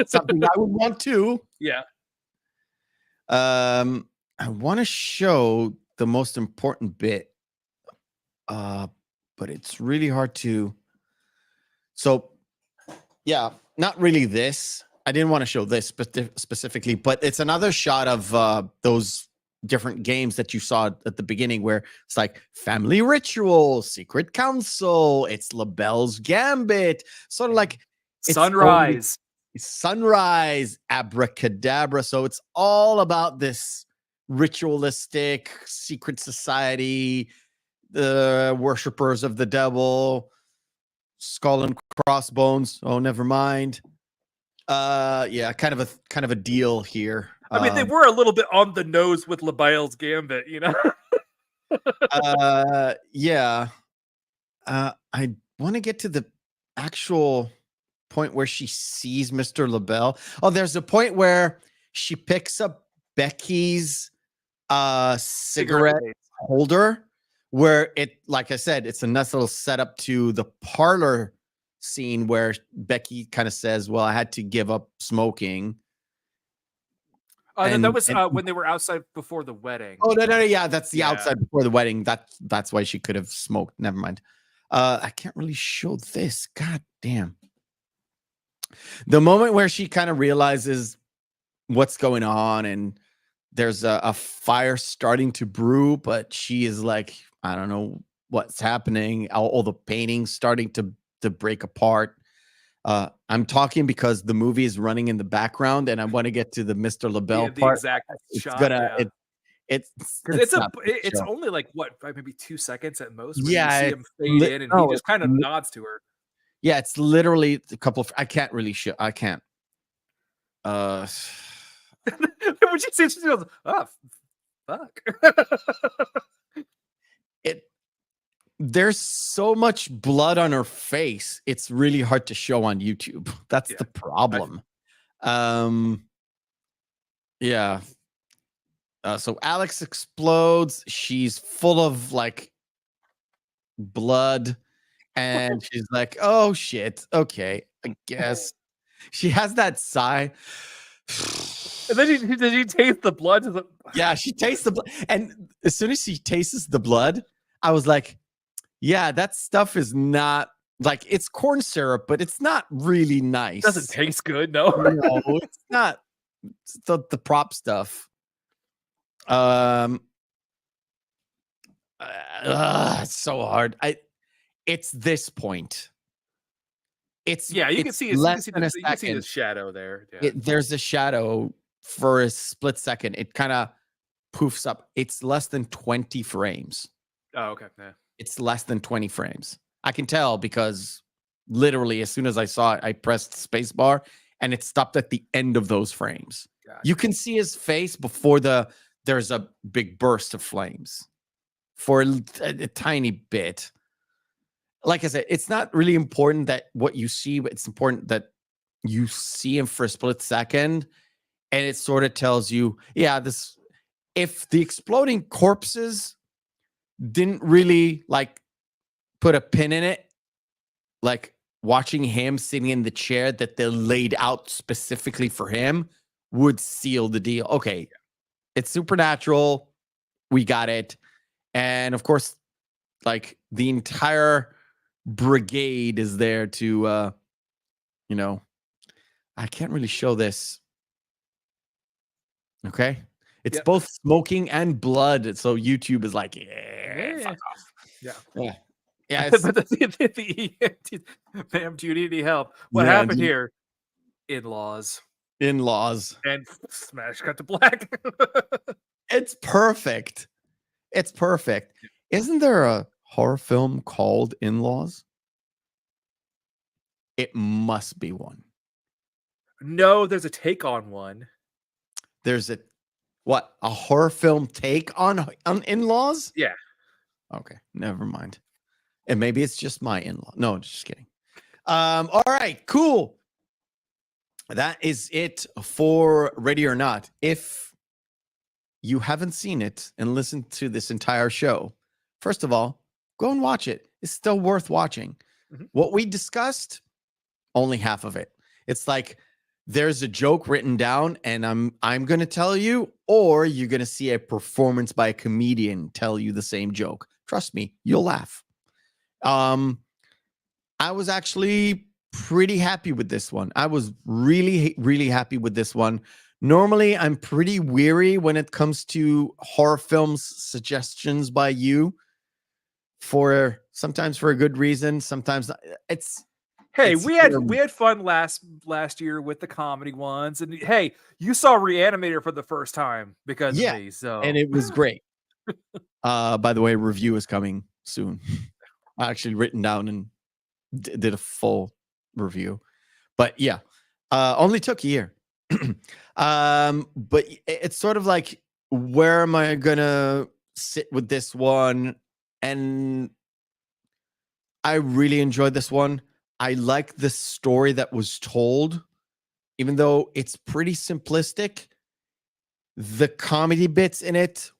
something I would want too. Yeah. I want to show the most important bit, but it's really hard to. So, yeah, not really this. I didn't want to show this specifically, but it's another shot of those different games that you saw at the beginning where it's like Family Ritual, Secret Council, it's LaBelle's Gambit, sort of like Sunrise, Abracadabra. So it's all about this ritualistic secret society, the worshippers of the devil, skull and crossbones. Oh, never mind. Yeah, kind of a deal here. I mean, they were a little bit on the nose with LaBelle's Gambit, Yeah. I want to get to the actual point where she sees Mr. LaBelle. Oh, there's a point where she picks up Becky's cigarette holder, where it, like I said, it's a nice little setup to the parlor scene where Becky kind of says, "Well, I had to give up smoking." That was when they were outside before the wedding. Oh no, yeah, that's the outside before the wedding. That's why she could have smoked. Never mind. I can't really show this. God damn. The moment where she kind of realizes what's going on and there's a fire starting to brew, but she is like, I don't know what's happening. All the paintings starting to break apart. I'm talking because the movie is running in the background, and I want to get to the Mr. LaBelle part. Exact it's shot. It's only like maybe 2 seconds at most. Yeah, you see him fade in, and he just kind of nods to her. Yeah, it's literally a couple of. I can't really show. I can't. When she says, she goes, "Oh, fuck." There's so much blood on her face. It's really hard to show on YouTube. That's the problem. Yeah. So Alex explodes. She's full of like blood, and she's like, "Oh shit. Okay, I guess." She has that sigh. And then she taste the blood. Yeah, she tastes the blood, and as soon as she tastes the blood, I was like, yeah, that stuff is not like, it's corn syrup, but it's not really nice. Doesn't taste good, no. No, it's not. It's the prop stuff. It's so hard. It's this point. You can see the shadow there. Yeah. There's a shadow for a split second. It kind of poofs up. It's less than 20 frames. Oh, okay. Yeah. It's less than 20 frames. I can tell because literally as soon as I saw it, I pressed spacebar and it stopped at the end of those frames. Gotcha. You can see his face before there's a big burst of flames for a tiny bit. Like I said, it's not really important that what you see, but it's important that you see him for a split second, and it sort of tells you, yeah, this. If the exploding corpses didn't really like put a pin in it, like watching him sitting in the chair that they laid out specifically for him would seal the deal. Okay, it's supernatural. We got it. And of course, like the entire brigade is there to, I can't really show this. Okay. It's both smoking and blood. So YouTube is like, fuck off. Yeah. Yeah. But ma'am, do you need any help? What happened here? In-laws. And smash cut to black. It's perfect. It's perfect. Isn't there a horror film called In-Laws? It must be one. No, there's a take on one. There's a horror film take on In-Laws? Yeah. Okay, never mind. And maybe it's just my in-law. No, just kidding. All right, cool. That is it for Ready or Not. If you haven't seen it and listened to this entire show, first of all, go and watch it. It's still worth watching. Mm-hmm. What we discussed, only half of it. It's like there's a joke written down and I'm going to tell you, or you're going to see a performance by a comedian tell you the same joke. Trust me, you'll laugh. I was actually pretty happy with this one. I was really, really happy with this one. Normally, I'm pretty weary when it comes to horror films suggestions by you. Sometimes for a good reason, sometimes it's. Hey, we had fun last year with the comedy ones, and hey, you saw Reanimator for the first time because of me, so and it was great. By the way, review is coming soon. I actually written down and did a full review, but yeah, only took a year. But it's sort of like, where am I gonna sit with this one? And I really enjoyed this one. I like the story that was told, even though it's pretty simplistic. The comedy bits in it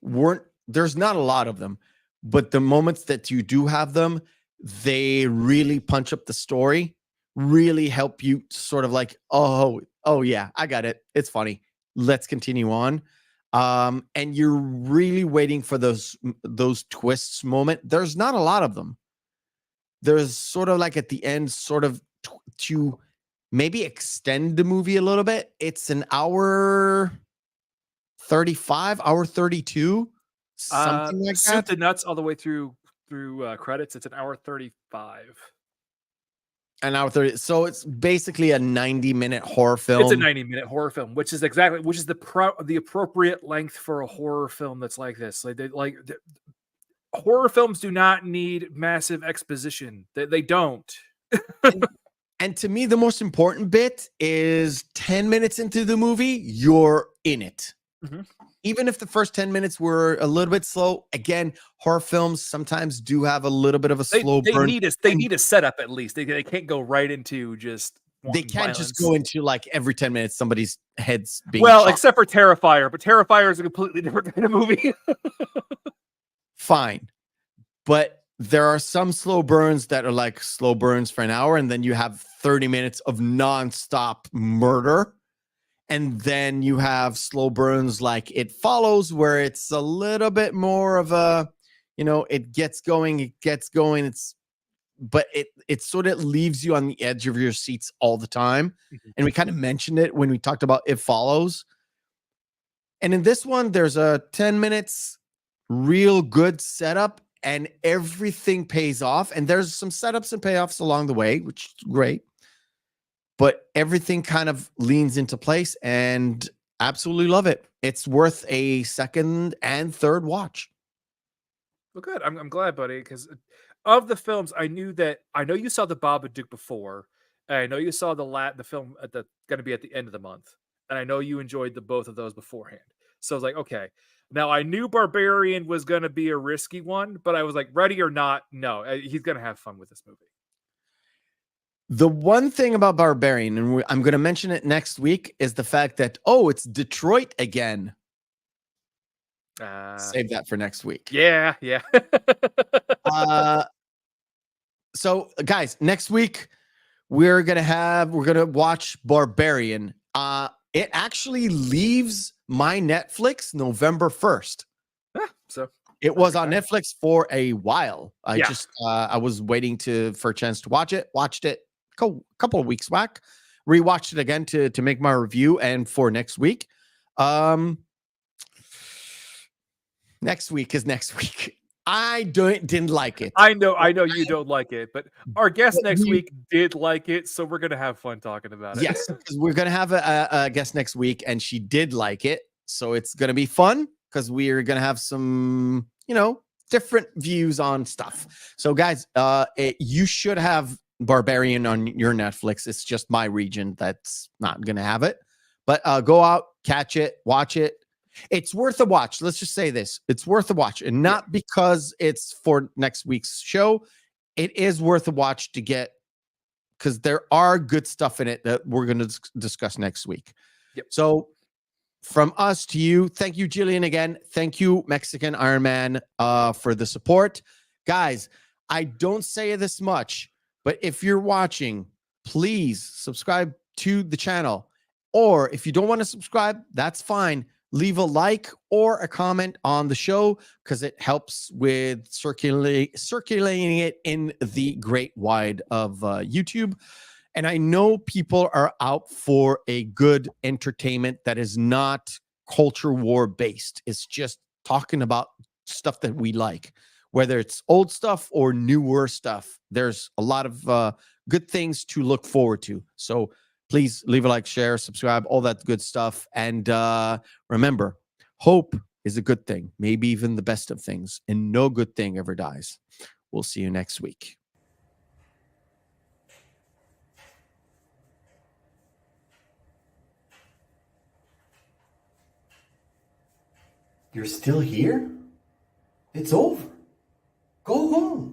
there's not a lot of them, but the moments that you do have them, they really punch up the story, really help you sort of like, oh yeah, I got it. It's funny. Let's continue on. And you're really waiting for those twists moment. There's not a lot of them. There's sort of like at the end, sort of to maybe extend the movie a little bit. It's an hour 35, hour 32, something like that. Soup to nuts all the way through credits. It's an hour 35. An hour 30. So it's basically a 90-minute horror film. It's a 90-minute horror film, which is the appropriate length for a horror film that's like this. Horror films do not need massive exposition. They don't. And to me, the most important bit is 10 minutes into the movie, you're in it. Mm-hmm. Even if the first 10 minutes were a little bit slow, again, horror films sometimes do have a little bit of a slow burn. They need a setup at least. They can't go right into just. They can't just go into like every 10 minutes somebody's head's being shot. Except for Terrifier, but Terrifier is a completely different kind of movie. Fine. But there are some slow burns that are like slow burns for an hour, and then you have 30 minutes of nonstop murder. And then you have slow burns like It Follows, where it's a little bit more of a, it gets going. But it sort of leaves you on the edge of your seats all the time. Mm-hmm. And we kind of mentioned it when we talked about It Follows. And in this one, there's a 10 minutes real good setup, and everything pays off. And there's some setups and payoffs along the way, which is great. But everything kind of leans into place, and absolutely love it. It's worth a second and third watch. Well, good. I'm glad, buddy, because of the films, I know you saw the Babadook before, and I know you saw the film going to be at the end of the month, and I know you enjoyed both of those beforehand. So I was like, okay. Now I knew Barbarian was going to be a risky one, but I was like, ready or not, no, he's going to have fun with this movie. The one thing about Barbarian, and I'm going to mention it next week, is the fact that, oh, it's Detroit again. Save that for next week. Yeah. So guys, next week we're gonna watch Barbarian. It actually leaves my Netflix November 1st. So it was on Netflix for a while. I was waiting for a chance to watch it. Watched it a couple of weeks back. Rewatched it again to make my review and for next week. Next week is next week. I didn't like it. I know you don't like it, but our guest next week did like it, so we're gonna have fun talking about it. Yes, because we're gonna have a guest next week, and she did like it, so it's gonna be fun because we're gonna have some, different views on stuff. So, guys, you should have Barbarian on your Netflix. It's just my region that's not gonna have it, but go out, catch it, watch it. It's worth a watch. Let's just say this. It's worth a watch. And not because it's for next week's show. It is worth a watch because there are good stuff in it that we're going to discuss next week. Yep. So from us to you, thank you, Jillian, again. Thank you, Mexican Iron Man, for the support. Guys, I don't say this much, but if you're watching, please subscribe to the channel. Or if you don't want to subscribe, that's fine. Leave a like or a comment on the show because it helps with circulating it in the great wide of YouTube. And I know people are out for a good entertainment that is not culture war based. It's just talking about stuff that we like, whether it's old stuff or newer stuff. There's a lot of good things to look forward to. So please leave a like, share, subscribe, all that good stuff. And remember, hope is a good thing, maybe even the best of things, and no good thing ever dies. We'll see you next week. You're still here? It's over. Go home.